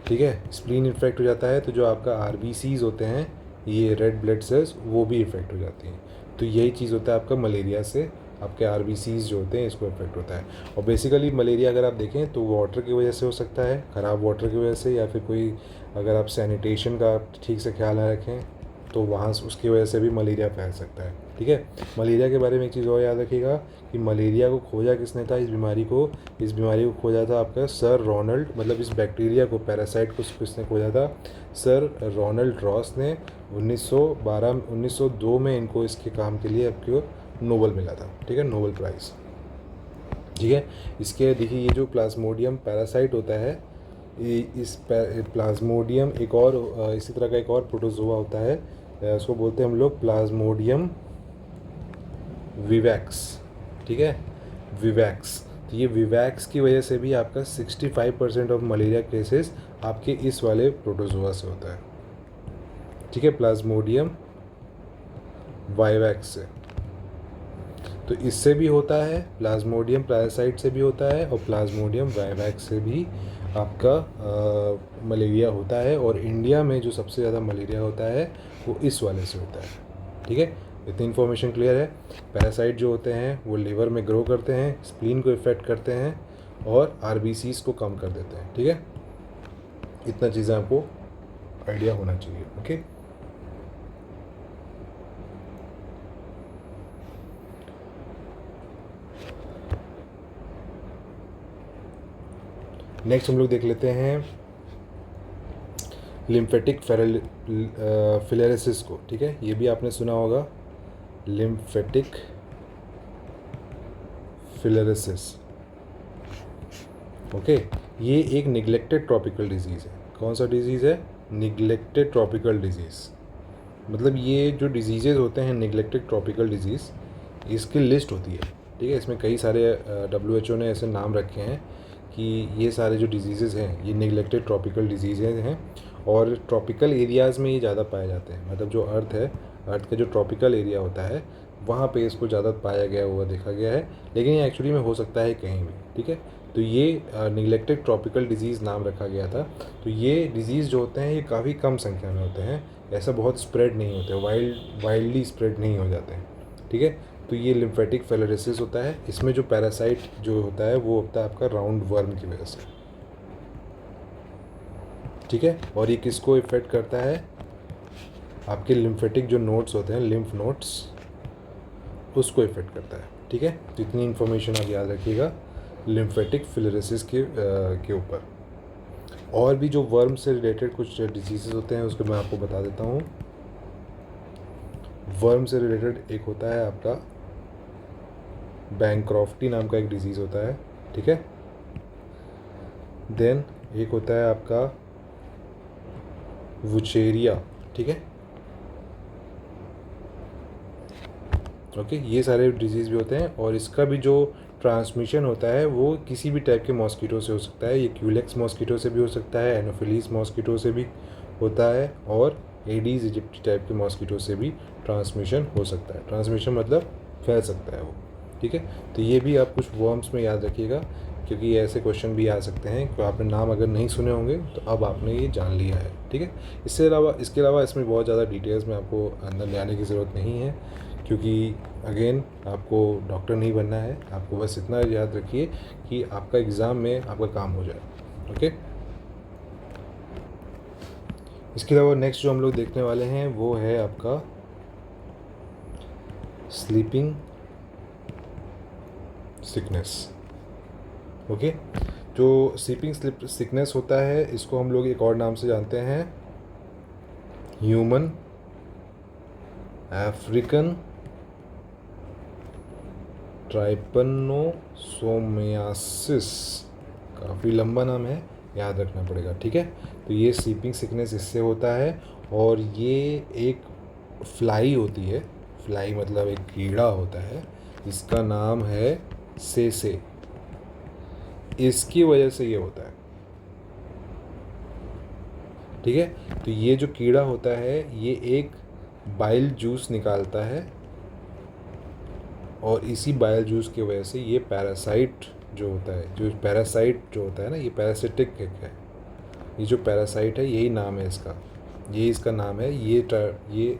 ठीक है। स्प्लीन इन्फेक्ट हो जाता है तो जो आपका आरबीसीज होते हैं, ये रेड ब्लड सेल्स, वो भी इफ़ेक्ट हो जाती हैं। तो यही चीज़ होता है आपका मलेरिया से, आपके आरबीसीज जो होते हैं इसको इफेक्ट होता है। और बेसिकली मलेरिया अगर आप देखें तो वाटर की वजह से हो सकता है, ख़राब वाटर की वजह से, या फिर कोई अगर आप सैनिटेशन का ठीक से ख्याल ना रखें तो वहाँ उसकी वजह से भी मलेरिया फैल सकता है, ठीक है। मलेरिया के बारे में एक चीज़ और याद रखिएगा कि मलेरिया को खोजा किसने था, इस बीमारी को खोजा था आपका सर रोनाल्ड, मतलब इस बैक्टीरिया को, पैरासाइट को किसने खोजा था? सर रोनाल्ड रॉस ने 1902 में इनको इसके काम के लिए आपको नोबेल मिला था, ठीक है, नोबेल प्राइज़, ठीक है। इसके देखिए ये जो प्लाज्मोडियम पैरासाइट होता है, इस प्लाज्मोडियम एक और इसी तरह का एक और प्रोटोजोआ होता है, उसको बोलते हैं हम लोग प्लाज्मोडियम विवैक्स, ठीक है, विवैक्स। तो ये विवैक्स की वजह से भी आपका 65% ऑफ मलेरिया केसेस आपके इस वाले प्रोटोजोआ से होता है, ठीक है, प्लाज्मोडियम वाइवैक्स से। तो इससे भी होता है, प्लाज्मोडियम पैरासाइट से भी होता है, और प्लाज्मोडियम वाइवैक्स से भी आपका मलेरिया होता है। और इंडिया में जो सबसे ज़्यादा मलेरिया होता है वो इस वाले से होता है। ठीक है, इतनी इन्फॉर्मेशन क्लियर है। पैरासाइट जो होते हैं वो लिवर में ग्रो करते हैं, स्प्लीन को इफ़ेक्ट करते हैं और आरबीसीज को कम कर देते हैं। ठीक है, इतना चीज़ें आपको आइडिया होना चाहिए। ओके, नेक्स्ट हम लोग देख लेते हैं लिम्फेटिक फिलेरिसिस को। ठीक है, ये भी आपने सुना होगा, लिम्फेटिक फिलेरिसिस। ओके, ये एक निगलेक्टेड ट्रॉपिकल डिजीज़ है। कौन सा डिजीज़ है? Neglected tropical disease. मतलब ये जो डिजीज़ेज होते हैं निगलेक्टेड ट्रॉपिकल डिजीज़, इसकी लिस्ट होती है। ठीक है, इसमें कई सारे WHO ने ऐसे नाम रखे हैं कि ये सारे जो डिजीज़ेज़ हैं ये निगलेक्टेड ट्रॉपिकल डिजीज़ेज हैं, और ट्रॉपिकल एरियाज़ में ये ज़्यादा पाए जाते हैं। मतलब जो अर्थ है, अर्थ का जो ट्रॉपिकल एरिया होता है वहाँ पे इसको ज़्यादा पाया गया हुआ देखा गया है, लेकिन ये एक्चुअली में हो सकता है कहीं भी। ठीक है, तो ये निगलेक्टेड ट्रॉपिकल डिजीज़ नाम रखा गया था। तो ये डिजीज़ जो होते हैं ये काफ़ी कम संख्या में होते हैं, ऐसा बहुत स्प्रेड नहीं होते, वाइल्डली स्प्रेड नहीं हो जाते हैं। ठीक है, तो ये लिम्फेटिक फिलेरिसिस होता है। इसमें जो पैरासाइट जो होता है वो होता है आपका राउंड वर्म की वजह से। ठीक है, और ये किसको इफ़ेक्ट करता है? आपके लिम्फेटिक जो नोड्स होते हैं, लिम्फ नोड्स, उसको इफ़ेक्ट करता है। ठीक है, तो इतनी इन्फॉर्मेशन आप याद रखिएगा लिम्फेटिक फिलेरिसिस के ऊपर। और भी जो वर्म से रिलेटेड कुछ डिजीज़ेस होते हैं उसको मैं आपको बता देता हूँ। वर्म से रिलेटेड एक होता है आपका बैंक्रॉफ्टी नाम का एक डिजीज़ होता है। ठीक है, देन एक होता है आपका वुचेरिया। ठीक है, ओके, ये सारे डिजीज़ भी होते हैं, और इसका भी जो ट्रांसमिशन होता है वो किसी भी टाइप के मॉस्किटो से हो सकता है। ये क्यूलेक्स मॉस्किटो से भी हो सकता है, एनोफिलीस मॉस्किटो से भी होता है, और एडीज इजिप्टी टाइप के मॉस्किटो से भी ट्रांसमिशन हो सकता है। ट्रांसमिशन मतलब फैल सकता है वो। ठीक है, तो ये भी आप कुछ वर्म्स में याद रखिएगा, क्योंकि ऐसे क्वेश्चन भी आ सकते हैं। तो आपने नाम अगर नहीं सुने होंगे तो अब आपने ये जान लिया है। ठीक है, इसके अलावा इसमें बहुत ज़्यादा डिटेल्स में आपको अंदर ले आने की ज़रूरत नहीं है, क्योंकि अगेन आपको डॉक्टर नहीं बनना है। आपको बस इतना याद रखिए कि आपका एग्ज़ाम में आपका काम हो जाए। ओके, इसके अलावा नेक्स्ट जो हम लोग देखने वाले हैं वो है आपका स्लीपिंग सिकनेस। ओके, जो स्लीपिंग सिकनेस होता है इसको हम लोग एक और नाम से जानते हैं, ह्यूमन अफ्रीकन ट्राइपनोसोमियासिस। काफ़ी लंबा नाम है, याद रखना पड़ेगा। ठीक है, तो ये स्लीपिंग सिकनेस इससे होता है, और ये एक फ्लाई होती है। फ्लाई मतलब एक कीड़ा होता है, इसका नाम है सेसे। इसकी वजह से ये होता है। ठीक है, तो ये जो कीड़ा होता है ये एक बाइल जूस निकालता है, और इसी बाइल जूस की वजह से ये पैरासाइट जो होता है, ना, ये पैरासिटिक है। ये जो पैरासाइट है यही नाम है इसका, यही इसका नाम है, ये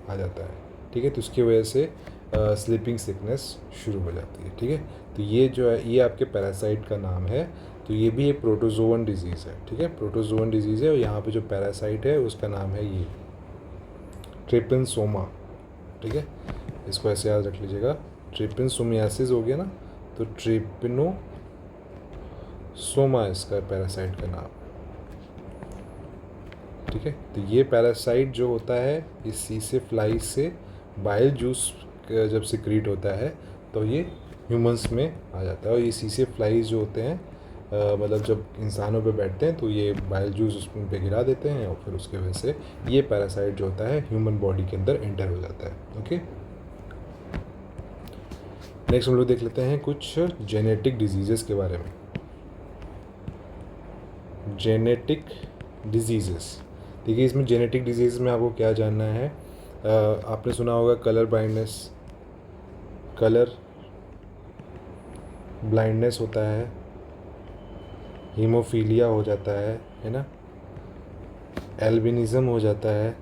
आ जाता है। ठीक है, तो उसकी वजह से स्लीपिंग सिकनेस शुरू हो जाती है। ठीक है, तो ये जो है ये आपके पैरासाइट का नाम है। तो ये भी एक प्रोटोजोवन डिजीज़ है। ठीक है, प्रोटोजोवन डिजीज़ है, और यहाँ पे जो पैरासाइट है उसका नाम है ये ट्रिपनसोमा। ठीक है, इसको ऐसे याद रख लीजिएगा, ट्रिपनसोमियासिस हो गया ना, तो ट्रिपनोसोमा इसका पैरासाइट का नाम। ठीक है, तो ये पैरासाइट जो होता है इस सीसे फ्लाई से बाइल जूस जब सिक्रीट होता है तो ये ह्यूमंस में आ जाता है, और ये सीसे फ्लाइज जो होते हैं मतलब जब इंसानों पे बैठते हैं तो ये बाइल जूस उस पे गिरा देते हैं, और फिर उसके वजह से ये पैरासाइट जो होता है ह्यूमन बॉडी के अंदर एंटर हो जाता है। ओके, नेक्स्ट हम लोग देख लेते हैं कुछ जेनेटिक डिजीज़ेस के बारे में। जेनेटिक डिजीज़ेस, देखिए इसमें जेनेटिक डिजीज़ में आपको क्या जानना है। आपने सुना होगा कलर ब्लाइंडनेस, कलर
ब्लाइंडनेस होता है, हीमोफीलिया हो जाता है ना, एल्बिनिज़म हो जाता है,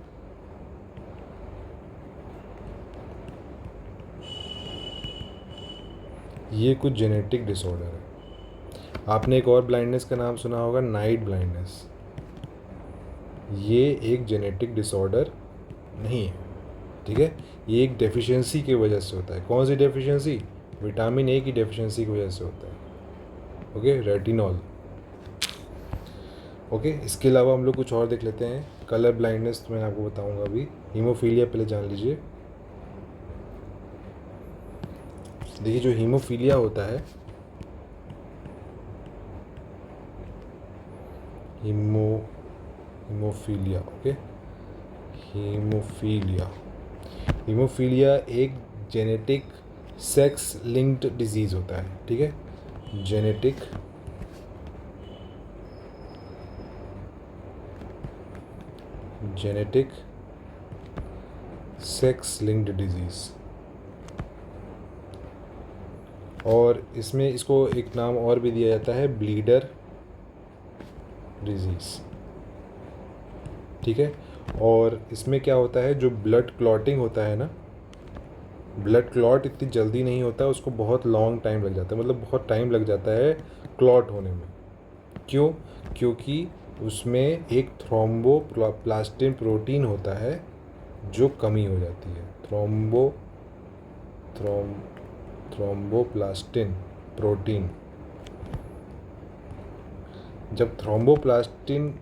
ये कुछ जेनेटिक डिसऑर्डर है। आपने एक और ब्लाइंडनेस का नाम सुना होगा, नाइट ब्लाइंडनेस। ये एक जेनेटिक डिसऑर्डर नहीं है, ठीक है। ये एक डेफिशिएंसी की वजह से होता है। कौन सी डेफिशिएंसी? विटामिन ए की डेफिशिएंसी की वजह से होता है, ओके, रेटिनॉल। ओके, इसके अलावा हम लोग कुछ और देख लेते हैं। कलर ब्लाइंडनेस तो मैं आपको बताऊंगा अभी। हीमोफीलिया पहले जान लीजिए। देखिए, जो हीमोफीलिया होता है, हीमोफीलिया, ओके, हीमोफीलिया एक जेनेटिक सेक्स लिंक्ड डिजीज़ होता है, ठीक है। जेनेटिक सेक्स लिंक्ड डिजीज़, और इसमें इसको एक नाम और भी दिया जाता है, ब्लीडर डिजीज़, ठीक है। और इसमें क्या होता है, जो ब्लड क्लॉटिंग होता है ना, ब्लड क्लॉट इतनी जल्दी नहीं होता, उसको बहुत लॉन्ग टाइम लग जाता है, मतलब बहुत टाइम लग जाता है क्लॉट होने में। क्यों? क्योंकि उसमें एक थ्रोम्बोप्लास्टिन प्रोटीन होता है जो कमी हो जाती है। थ्रोम्बोप्लास्टिन प्रोटीन, जब थ्रोम्बोप्लास्टिन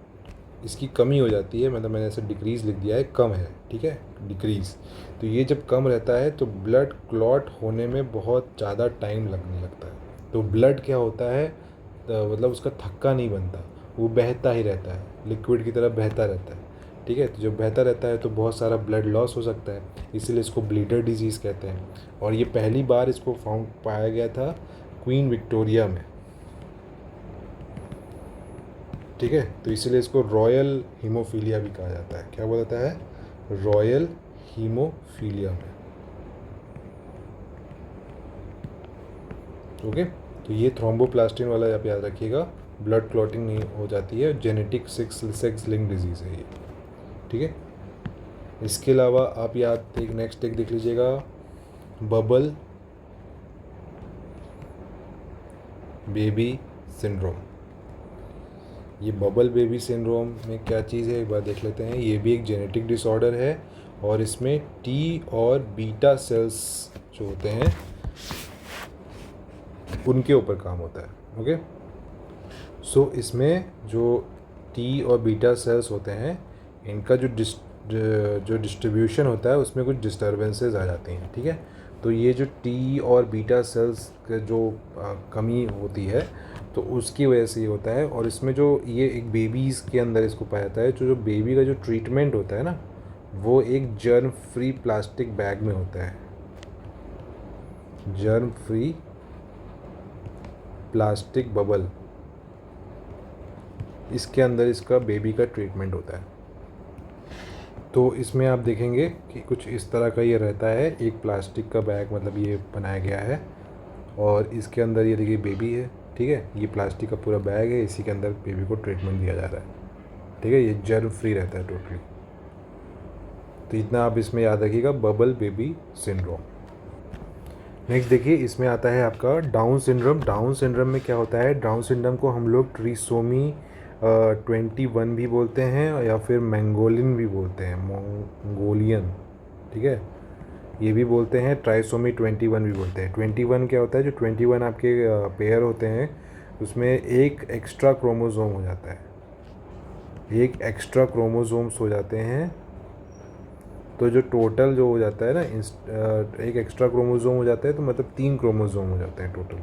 इसकी कमी हो जाती है, मतलब मैंने ऐसे डिक्रीज़ लिख दिया है, कम है, ठीक है, डिक्रीज़। तो ये जब कम रहता है तो ब्लड क्लॉट होने में बहुत ज़्यादा टाइम लगने लगता है। तो ब्लड क्या होता है, मतलब उसका थक्का नहीं बनता, वो बहता ही रहता है, लिक्विड की तरह बहता रहता है, ठीक है। तो जब बहता रहता है तो बहुत सारा ब्लड लॉस हो सकता है, इसीलिए इसको ब्लीडर डिजीज़ कहते हैं। और ये पहली बार इसको पाया गया था क्वीन विक्टोरिया में, ठीक है। तो इसीलिए इसको रॉयल हीमोफीलिया भी कहा जाता है। क्या बोला जाता है? रॉयल हीमोफीलिया में, ओके। तो ये थ्रोम्बोप्लास्टिन वाला आप याद रखिएगा, ब्लड क्लॉटिंग नहीं हो जाती है, जेनेटिक सेक्स लिंक डिजीज़ है ये, ठीक है। इसके अलावा आप नेक्स्ट एक देख लीजिएगा, बबल बेबी सिंड्रोम। ये बबल बेबी सिंड्रोम में क्या चीज़ है, एक बार देख लेते हैं। ये भी एक जेनेटिक डिसऑर्डर है, और इसमें टी और बीटा सेल्स जो होते हैं उनके ऊपर काम होता है, ओके। सो इसमें जो टी और बीटा सेल्स होते हैं, इनका जो डिस्ट्रीब्यूशन होता है उसमें कुछ डिस्टर्बेंसेस आ जाती हैं, ठीक है। तो ये जो टी और बीटा सेल्स का जो कमी होती है, तो उसकी वजह से ये होता है। और इसमें जो ये एक बेबीज़ के अंदर इसको पाया जाता है, जो बेबी का जो ट्रीटमेंट होता है ना, वो एक जर्म फ्री प्लास्टिक बैग में होता है। जर्म फ्री प्लास्टिक बबल, इसके अंदर इसका बेबी का ट्रीटमेंट होता है। तो इसमें आप देखेंगे कि कुछ इस तरह का ये रहता है, एक प्लास्टिक का बैग, मतलब ये बनाया गया है, और इसके अंदर ये देखिए बेबी है, ठीक है। ये प्लास्टिक का पूरा बैग है, इसी के अंदर बेबी को ट्रीटमेंट दिया जा रहा है, ठीक है। ये जर्म फ्री रहता है टोटली। तो इतना आप इसमें याद रखिएगा, बबल बेबी सिंड्रोम। नेक्स्ट देखिए, इसमें आता है आपका डाउन सिंड्रोम। डाउन सिंड्रोम में क्या होता है, डाउन सिंड्रोम को हम लोग ट्रिसोमी 21 भी बोलते हैं, या फिर मैंगोलिन भी बोलते हैं, मंगोलियन, ठीक है। ये भी बोलते हैं, ट्राइसोमी 21 भी बोलते हैं। 21 क्या होता है, जो 21 आपके पेयर होते हैं, उसमें एक एक्स्ट्रा क्रोमोसोम हो जाता है, एक एक्स्ट्रा क्रोमोसोम्स हो जाते हैं। तो जो टोटल जो हो जाता है ना, एक एक्स्ट्रा क्रोमोसोम हो जाता है, तो मतलब 3 क्रोमोसोम हो जाते हैं टोटल।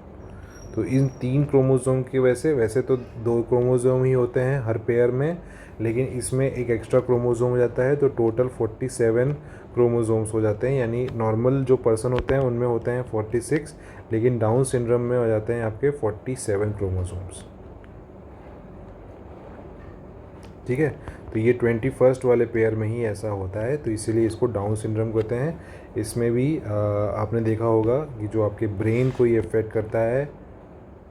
तो इन 3 क्रोमोसोम की वजह से, वैसे तो 2 क्रोमोसोम ही होते हैं हर पेयर में, लेकिन इसमें एक एक्स्ट्रा क्रोमोसोम हो जाता है, तो टोटल 47 क्रोमोसोम्स हो जाते हैं। यानी नॉर्मल जो पर्सन होते हैं उनमें होते हैं 46, लेकिन डाउन सिंड्रोम में हो जाते हैं आपके 47 क्रोमोसोम्स, ठीक है। तो ये 21st वाले पेयर में ही ऐसा होता है, तो इसीलिए इसको डाउन सिंड्रोम कहते हैं। इसमें भी आपने देखा होगा कि जो आपके ब्रेन को ये अफेक्ट करता है,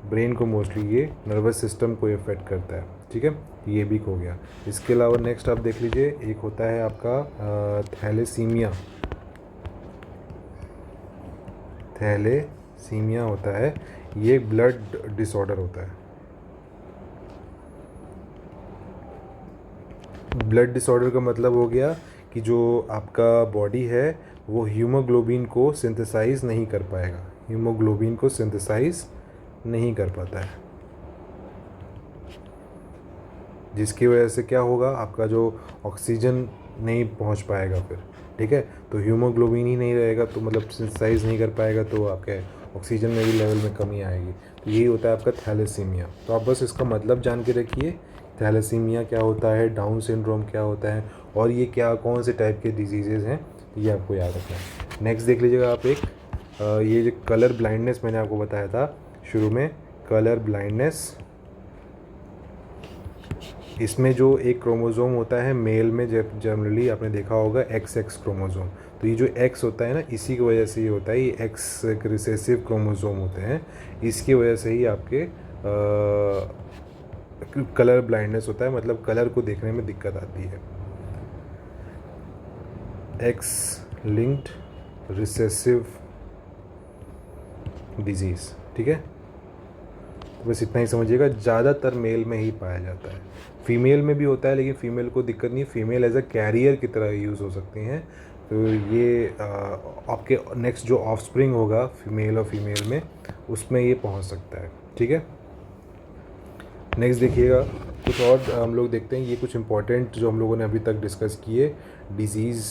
ब्रेन को मोस्टली ये नर्वस सिस्टम को इफेक्ट करता है, ठीक है। ये भी हो गया। इसके अलावा नेक्स्ट आप देख लीजिए, एक होता है आपका थैलेसीमिया। थैलेसीमिया होता है, ये एक ब्लड डिसऑर्डर होता है। ब्लड डिसऑर्डर का मतलब हो गया कि जो आपका बॉडी है वो हीमोग्लोबिन को सिंथेसाइज नहीं कर पाएगा, हीमोग्लोबिन को सिंथेसाइज नहीं कर पाता है, जिसकी वजह से क्या होगा, आपका जो ऑक्सीजन नहीं पहुंच पाएगा फिर, ठीक है। तो हीमोग्लोबिन ही नहीं रहेगा तो मतलब सिंथेसाइज नहीं कर पाएगा, तो आपके ऑक्सीजन में भी लेवल में कमी आएगी। तो यही होता है आपका थैलेसीमिया। तो आप बस इसका मतलब जान के रखिए, थैलेसीमिया क्या होता है, डाउन सिंड्रोम क्या होता है, और ये क्या कौन से टाइप के डिजीज़ेज़ हैं, ये आपको याद रखना है। नेक्स्ट देख लीजिएगा आप एक ये जो कलर ब्लाइंडनेस मैंने आपको बताया था शुरू में, कलर ब्लाइंडनेस, इसमें जो एक क्रोमोज़ोम होता है मेल में, जब जनरली आपने देखा होगा XX क्रोमोज़ोम, तो ये जो X होता है ना, इसी की वजह से ये होता है, ये X एक रिसेसिव क्रोमोज़ोम होते हैं, इसकी वजह से ही आपके कलर ब्लाइंडनेस होता है, मतलब कलर को देखने में दिक्कत आती है। X लिंक्ड रिसेसिव डिजीज़, ठीक है। बस इतना ही समझिएगा, ज़्यादातर मेल में ही पाया जाता है, फीमेल में भी होता है, लेकिन फ़ीमेल को दिक्कत नहीं, फीमेल एज अ कैरियर की तरह यूज़ हो सकती हैं। तो ये आपके नेक्स्ट जो ऑफस्प्रिंग होगा फीमेल और फीमेल में, उसमें ये पहुंच सकता है, ठीक है। नेक्स्ट देखिएगा, कुछ और हम लोग देखते हैं, ये कुछ इंपॉर्टेंट जो हम लोगों ने अभी तक डिस्कस किए डिजीज़,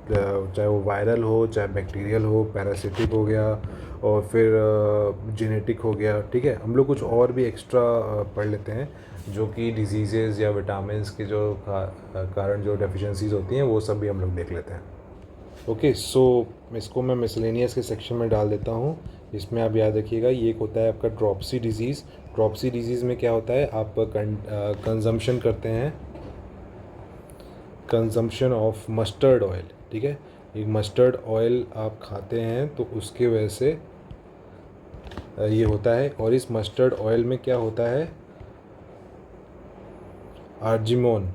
चाहे वो वायरल हो, चाहे बैक्टीरियल हो, पैरासिटिक हो गया, और फिर जेनेटिक हो गया, ठीक है। हम लोग कुछ और भी एक्स्ट्रा पढ़ लेते हैं, जो कि डिजीज़ेज़ या विटामिन्स के जो कारण जो डेफिशिएंसीज होती हैं वो सब भी हम लोग देख लेते हैं। ओके, सो इसको मैं मिसलेनियस के सेक्शन में डाल देता हूँ। इसमें आप याद रखिएगा, ये एक होता है आपका ड्रॉप्सी डिजीज़। ड्रॉप्सी डिजीज़ में क्या होता है, आप कंजम्पशन करते हैं, कंजम्पशन ऑफ मस्टर्ड ऑयल, ठीक है। एक मस्टर्ड ऑयल आप खाते हैं तो उसके वजह से ये होता है। और इस मस्टर्ड ऑयल में क्या होता है, आर्जिमोन,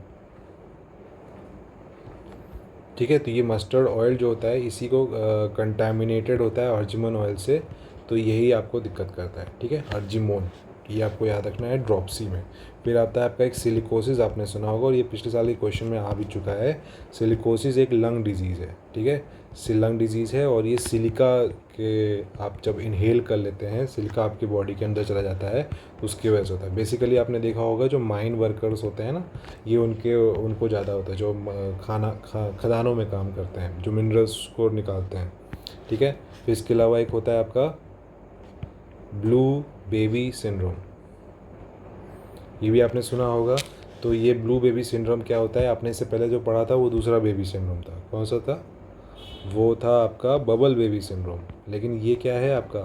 ठीक है। तो ये मस्टर्ड ऑयल जो होता है, इसी को कंटामिनेटेड होता है आर्जिमोन ऑयल से, तो यही आपको दिक्कत करता है, ठीक है, आर्जिमोन। ये आपको याद रखना है ड्रॉप्सी में। फिर आता है आपका एक सिलिकोसिस, आपने सुना होगा, और ये पिछले साल के क्वेश्चन में आ भी चुका है। सिलिकोसिस एक लंग डिजीज़ है, ठीक है, लंग डिजीज़ है, और ये सिलिका के आप जब इनहेल कर लेते हैं, सिलिका आपकी बॉडी के अंदर चला जाता है, उसकी वजह से होता है। बेसिकली आपने देखा होगा जो माइन वर्कर्स होते हैं ना, ये उनको ज़्यादा होता है, जो खदानों में काम करते हैं, जो मिनरल्स को निकालते हैं, ठीक है। फिर इसके अलावा एक होता है आपका ब्लू बेबी सिंड्रोम, ये भी आपने सुना होगा। तो ये ब्लू बेबी सिंड्रोम क्या होता है, आपने इससे पहले जो पढ़ा था वो दूसरा बेबी सिंड्रोम था, कौन सा था, वो था आपका बबल बेबी सिंड्रोम, लेकिन ये क्या है आपका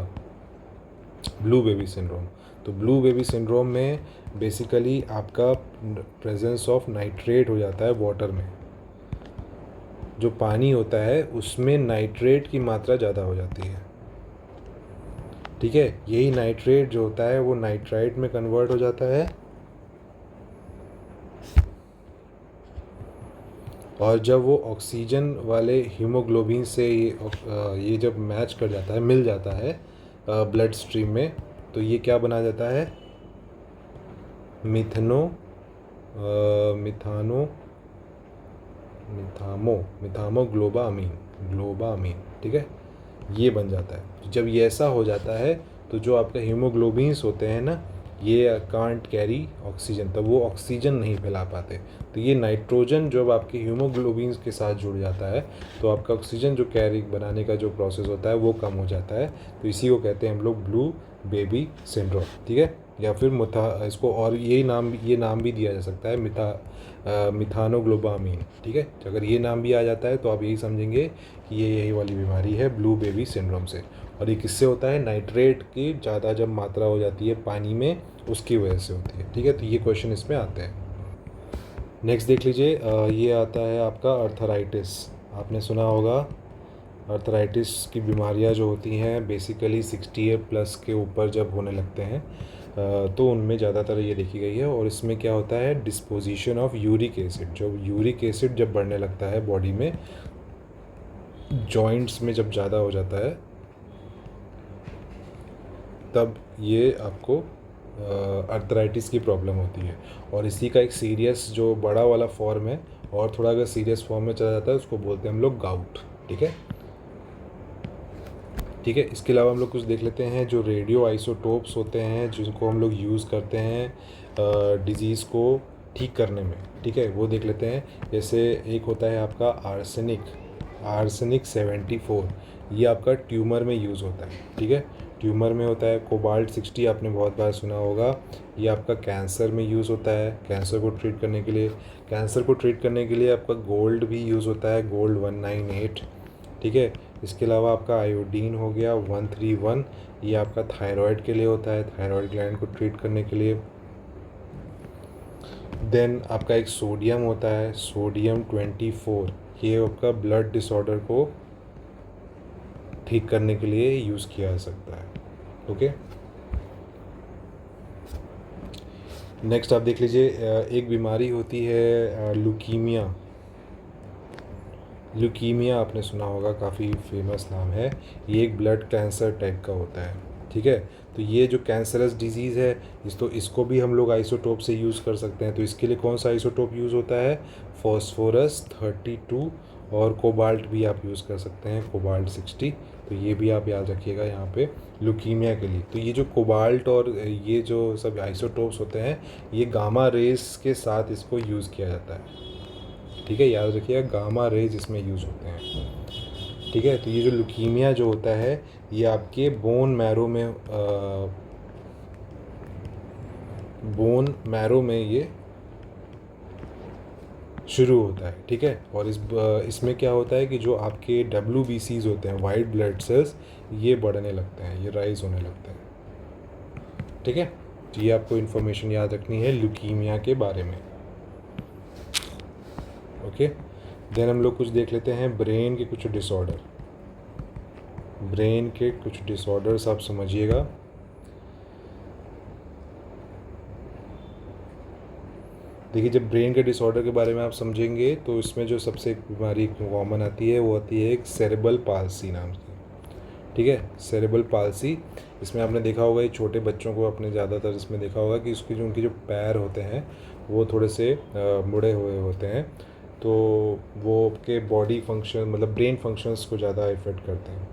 ब्लू बेबी सिंड्रोम। तो ब्लू बेबी सिंड्रोम में बेसिकली आपका प्रेजेंस ऑफ नाइट्रेट हो जाता है वाटर में, जो पानी होता है उसमें नाइट्रेट की मात्रा ज़्यादा हो जाती है, ठीक है। यही नाइट्रेट जो होता है वो नाइट्राइट में कन्वर्ट हो जाता है, और जब वो ऑक्सीजन वाले हीमोग्लोबिन से ये जब मैच कर जाता है, मिल जाता है ब्लड स्ट्रीम में, तो ये क्या बना जाता है, मिथामो ग्लोबामीन, ठीक है, ये बन जाता है। जब ये ऐसा हो जाता है तो जो आपके हीमोग्लोबिन्स होते हैं ना, ये कांट कैरी ऑक्सीजन, तब वो ऑक्सीजन नहीं फैला पाते। तो ये नाइट्रोजन जब आपके हीमोग्लोबिन्स के साथ जुड़ जाता है तो आपका ऑक्सीजन जो कैरी बनाने का जो प्रोसेस होता है वो कम हो जाता है। तो इसी को कहते हैं हम लोग ब्लू बेबी सिंड्रोम, ठीक है। या फिर इसको और ये नाम भी दिया जा सकता है, मिथानोग्लोबामीन, ठीक है। तो अगर ये नाम भी आ जाता है तो आप यही समझेंगे कि ये यही वाली बीमारी है ब्लू बेबी सिंड्रोम से। और ये किससे होता है, नाइट्रेट की ज़्यादा जब मात्रा हो जाती है पानी में, उसकी वजह से होती है, ठीक है। तो ये क्वेश्चन इसमें आते हैं। नेक्स्ट देख लीजिए, ये आता है आपका अर्थराइटिस, आपने सुना होगा अर्थराइटिस की बीमारियां जो होती हैं बेसिकली 60 प्लस के ऊपर जब होने लगते हैं तो उनमें ज़्यादातर ये देखी गई है। और इसमें क्या होता है, डिस्पोजिशन ऑफ यूरिक एसिड, जो यूरिक एसिड जब बढ़ने लगता है बॉडी में, जॉइंट्स में जब ज़्यादा हो जाता है, तब ये आपको अर्थराइटिस की प्रॉब्लम होती है। और इसी का एक सीरियस जो बड़ा वाला फॉर्म है, और थोड़ा अगर सीरियस फॉर्म में चला जाता है, उसको बोलते हैं हम लोग गाउट। ठीक है, ठीक है। इसके अलावा हम लोग कुछ देख लेते हैं जो रेडियो आइसोटोप्स होते हैं, जिनको हम लोग यूज़ करते हैं डिज़ीज़ को ठीक करने में। ठीक है, वो देख लेते हैं। जैसे एक होता है आपका आर्सेनिक 74, ये आपका ट्यूमर में यूज़ होता है। ठीक है, ट्यूमर में होता है। कोबाल्ट 60 आपने बहुत बार सुना होगा, ये आपका कैंसर में यूज़ होता है, कैंसर को ट्रीट करने के लिए। कैंसर को ट्रीट करने के लिए आपका गोल्ड भी यूज़ होता है, गोल्ड 198। ठीक है, इसके अलावा आपका आयोडीन हो गया 131, ये आपका थायराइड के लिए होता है, थायराइड ग्लैंड को ट्रीट करने के लिए। देन आपका एक सोडियम होता है, सोडियम 24, ये आपका ब्लड डिसऑर्डर को ठीक करने के लिए यूज़ किया जा सकता है। ओके, नेक्स्ट आप देख लीजिए, एक बीमारी होती है ल्यूकीमिया। ल्यूकीमिया आपने सुना होगा, काफ़ी फेमस नाम है। ये एक ब्लड कैंसर टाइप का होता है। ठीक है, तो ये जो कैंसरस डिजीज़ है, इसको भी हम लोग आइसोटोप से यूज़ कर सकते हैं। तो इसके लिए कौन सा आइसोटोप यूज़ होता है, फॉस्फोरस 32, और कोबाल्ट भी आप यूज़ कर सकते हैं, कोबाल्ट 60। तो ये भी आप याद रखिएगा यहाँ पे ल्यूकीमिया के लिए। तो ये जो कोबाल्ट और ये जो सब आइसोटोप्स होते हैं, ये गामा रेस के साथ इसको यूज़ किया जाता है। ठीक है, याद रखिएगा, गामा रेज इसमें यूज़ होते हैं। ठीक है, तो ये जो ल्यूकीमिया जो होता है, ये आपके बोन मैरो में ये शुरू होता है। ठीक है, और इसमें क्या होता है कि जो आपके WBCs होते हैं, वाइट ब्लड सेल्स, ये बढ़ने लगते हैं, ये राइज होने लगते हैं। ठीक है, तो ये आपको इन्फॉर्मेशन याद रखनी है ल्यूकीमिया के बारे में। ओके, देन हम लोग कुछ देख लेते हैं ब्रेन के कुछ डिसऑर्डर। ब्रेन के कुछ डिसऑर्डर्स आप समझिएगा। देखिए, जब ब्रेन के डिसऑर्डर के बारे में आप समझेंगे, तो इसमें जो सबसे बीमारी कॉमन आती है, वो आती है एक सेरेब्रल पाल्सी नाम की। ठीक है, सेरेब्रल पाल्सी, इसमें आपने देखा होगा, ये छोटे बच्चों को आपने ज़्यादातर इसमें देखा होगा कि उनके जो पैर होते हैं, वो थोड़े से मुड़े हुए होते हैं। तो वो के बॉडी फंक्शन, मतलब ब्रेन फंक्शंस को ज़्यादा इफ़ेक्ट करते हैं।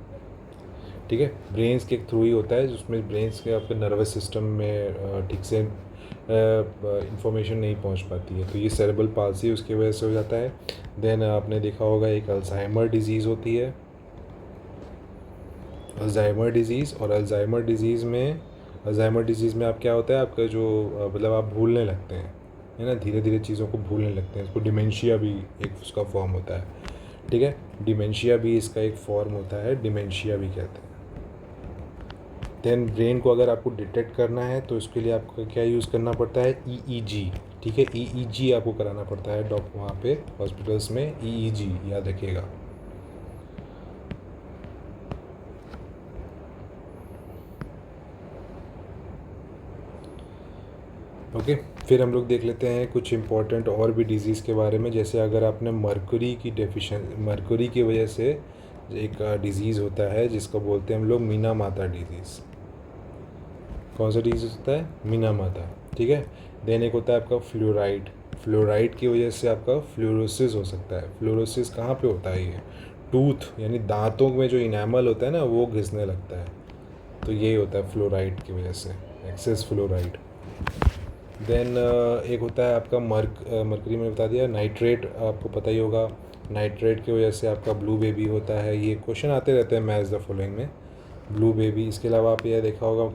ठीक है, ब्रेन्स के थ्रू ही होता है, जिसमें ब्रेन्स के आपके नर्वस सिस्टम में ठीक से इंफॉर्मेशन नहीं पहुंच पाती है। तो ये सेरेब्रल पाल्सी उसकी वजह से हो जाता है। देन आपने देखा होगा एक अल्जाइमर डिजीज़ होती है, अल्जाइमर डिजीज़। और अल्जाइमर डिजीज़ में आप क्या होता है, आपका जो मतलब आप भूलने लगते हैं, है ना, धीरे धीरे चीज़ों को भूलने लगते हैं। इसको डिमेंशिया भी एक उसका फॉर्म होता है। ठीक है, डिमेंशिया भी इसका एक फॉर्म होता है, डिमेंशिया भी कहते हैं। देन ब्रेन को अगर आपको डिटेक्ट करना है, तो इसके लिए आपको क्या यूज़ करना पड़ता है, EEG। ठीक है, EEG आपको कराना पड़ता है डॉक्टर वहाँ पे हॉस्पिटल्स में, EEG याद रखिएगा। ओके, फिर हम लोग देख लेते हैं कुछ इम्पोर्टेंट और भी डिजीज़ के बारे में। जैसे अगर आपने मर्कुरी की वजह से एक डिज़ीज़ होता है, जिसको बोलते हैं हम लोग मीना माता डिजीज़। कौन सा डिजीज़ होता है, मीना माता। ठीक है, देन एक होता है आपका फ्लोराइड की वजह से आपका फ्लोरोसिस हो सकता है। फ्लोरोसिस कहाँ पे होता है, ये टूथ यानी दांतों में जो इनेमल होता है ना, वो घिसने लगता है। तो यही होता है फ्लोराइड की वजह से, एक्सेस फ्लोराइड। देन एक होता है आपका मरकरी में बता दिया, नाइट्रेट आपको पता ही होगा, नाइट्रेट की वजह से आपका ब्लू बेबी होता है। ये क्वेश्चन आते रहते हैं मैच द फॉलोइंग में, ब्लू बेबी। इसके अलावा आप ये देखा होगा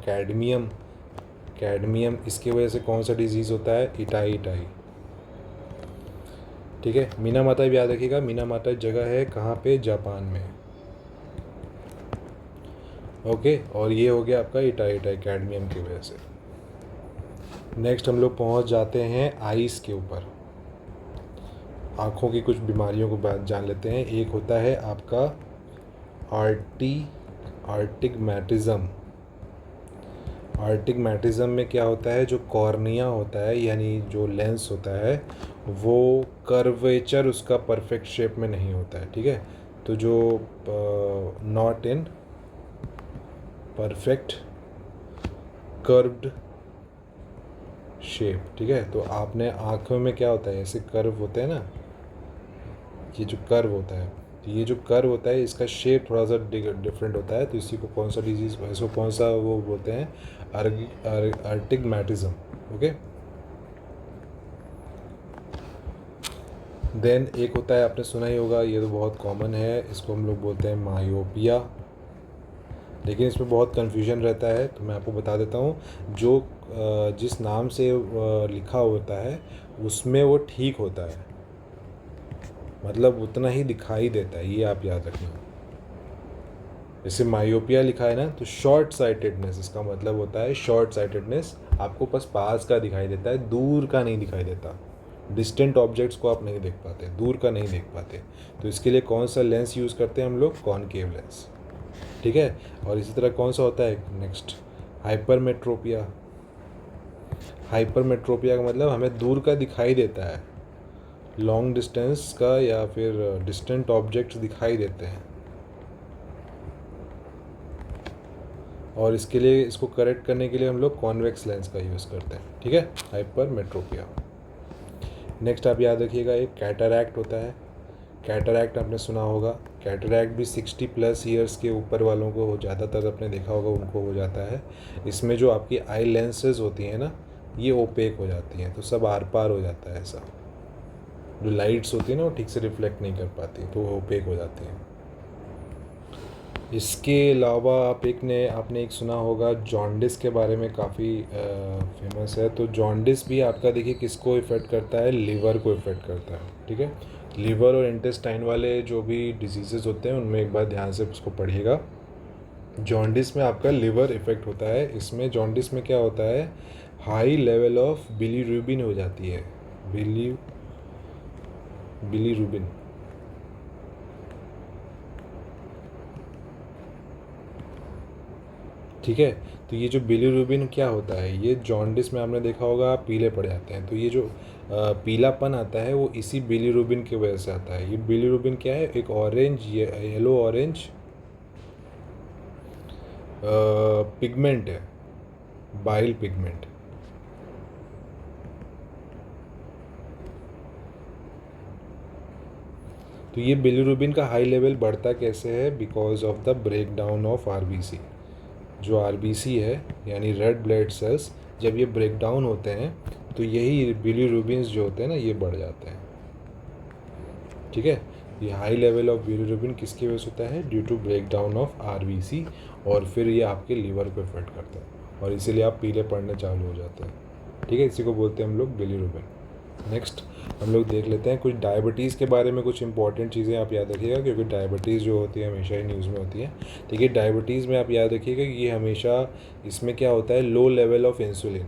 कैडमियम, इसकी वजह से कौन सा डिजीज़ होता है, इटाई। ठीक है, मीना माता भी याद रखिएगा, मीना माता जगह है कहाँ पे, जापान में। ओके, और ये हो गया आपका इटाई कैडमियम की वजह से। नेक्स्ट हम लोग पहुँच जाते हैं आइस के ऊपर, आँखों की कुछ बीमारियों को बात जान लेते हैं। एक होता है आपका आर्टिगमैटिज्म। आर्टिगमैटिज्म में क्या होता है, जो कॉर्निया होता है यानी जो लेंस होता है वो कर्वेचर उसका परफेक्ट शेप में नहीं होता है, ठीक है। तो जो not in perfect curved shape, ठीक है। तो आपने आँखों में क्या होता है, ऐसे कर्व होते हैं ना, ये जो कर्व होता है, तो ये जो कर्व होता है इसका शेप थोड़ा सा डिफरेंट होता है। तो इसी को कौन सा डिजीज़, इसको कौन सा वो बोलते हैं, आर्टिगमैटिज्म। ओके। देन एक होता है, आपने सुना ही होगा, ये तो बहुत कॉमन है, इसको हम लोग बोलते हैं मायोपिया। लेकिन इसमें बहुत कन्फ्यूजन रहता है, तो मैं आपको बता देता हूँ। जो जिस नाम से लिखा होता है उसमें वो ठीक होता है, मतलब उतना ही दिखाई देता है, ये आप याद रखना। जैसे मायोपिया लिखा है ना, तो शॉर्ट साइटेडनेस, इसका मतलब होता है शॉर्ट साइटेडनेस, आपको बस पास का दिखाई देता है, दूर का नहीं दिखाई देता। डिस्टेंट ऑब्जेक्ट्स को आप नहीं देख पाते, दूर का नहीं देख पाते। तो इसके लिए कौन सा लेंस यूज़ करते हैं हम लोग, कॉनकेव लेंस, ठीक है। और इसी तरह कौन सा होता है नेक्स्ट, हाइपरमेट्रोपिया। हाइपरमेट्रोपिया का मतलब हमें दूर का दिखाई देता है, लॉन्ग डिस्टेंस का या फिर डिस्टेंट ऑब्जेक्ट्स दिखाई देते हैं। और इसके लिए, इसको करेक्ट करने के लिए हम लोग कॉन्वेक्स लेंस का यूज़ करते हैं, ठीक है, हाइपरमेट्रोपिया। नेक्स्ट आप याद रखिएगा, एक कैटरैक्ट होता है। कैटरैक्ट आपने सुना होगा, कैटरैक्ट भी 60+ ईयर्स के ऊपर वालों को ज़्यादातर आपने देखा होगा, उनको हो जाता है। इसमें जो आपकी आई लेंसेज होती हैं ना, ये ओपेक हो जाती हैं, तो सब आर पार हो जाता है ऐसा। जो लाइट्स होती है ना वो ठीक से रिफ्लेक्ट नहीं कर पाती, तो वो ओपेक हो जाती हैं। इसके अलावा आपने एक सुना होगा जॉन्डिस के बारे में, काफ़ी फेमस है। तो जॉन्डिस भी आपका देखिए किसको इफ़ेक्ट करता है, लिवर को इफ़ेक्ट करता है, ठीक है। लिवर और इंटेस्टाइन वाले जो भी डिजीज़ेज़ होते हैं उनमें एक बार ध्यान से उसको पढ़िएगा। जॉन्डिस में आपका लिवर इफ़ेक्ट होता है। इसमें जॉन्डिस में क्या होता है, हाई लेवल ऑफ बिलीरुबिन हो जाती है, बिलीरुबिन, ठीक है। तो ये जो बिलीरुबिन क्या होता है, ये जॉन्डिस में आपने देखा होगा पीले पड़ जाते हैं। तो ये जो पीलापन आता है वो इसी बिलीरुबिन की वजह से आता है। ये बिलीरुबिन क्या है, एक ऑरेंज, येलो ऑरेंज पिगमेंट है, बाइल पिगमेंट। तो ये बिलीरुबिन का हाई लेवल बढ़ता कैसे है, because of the break down of RBC. जो आरबीसी है यानी रेड ब्लड सेल्स, जब ये ब्रेक डाउन होते हैं तो यही बिलीरुबिन्स जो होते हैं ना, ये बढ़ जाते हैं, ठीक है। ये हाई लेवल ऑफ बिलीरुबिन किसकी वजह से होता है, due to break down of RBC, और फिर ये आपके लीवर को इफेक्ट करता है और इसीलिए आप पीले पड़ने चालू हो जाते हैं, ठीक है। इसी को बोलते हैं हम लोग बिलीरुबिन। नेक्स्ट हम लोग देख लेते हैं कुछ डायबिटीज़ के बारे में, कुछ इंपॉर्टेंट चीज़ें आप याद रखिएगा, क्योंकि डायबिटीज़ जो होती है हमेशा ही न्यूज़ में होती है। देखिए डायबिटीज़ में आप याद रखिएगा कि ये हमेशा, इसमें क्या होता है, लो लेवल ऑफ इंसुलिन।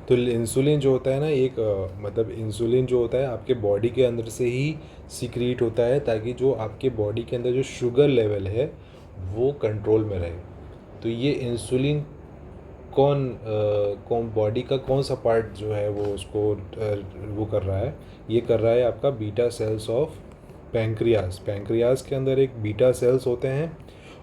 तो इंसुलिन जो होता है ना, एक मतलब इंसुलिन जो होता है आपके बॉडी के अंदर से ही सिक्रीट होता है, ताकि जो आपके बॉडी के अंदर जो शुगर लेवल है वो कंट्रोल में रहे। तो ये इंसुलिन कौन बॉडी का कौन सा पार्ट जो है वो उसको वो कर रहा है, ये कर रहा है आपका beta cells of pancreas. Pancreas के अंदर एक बीटा सेल्स होते हैं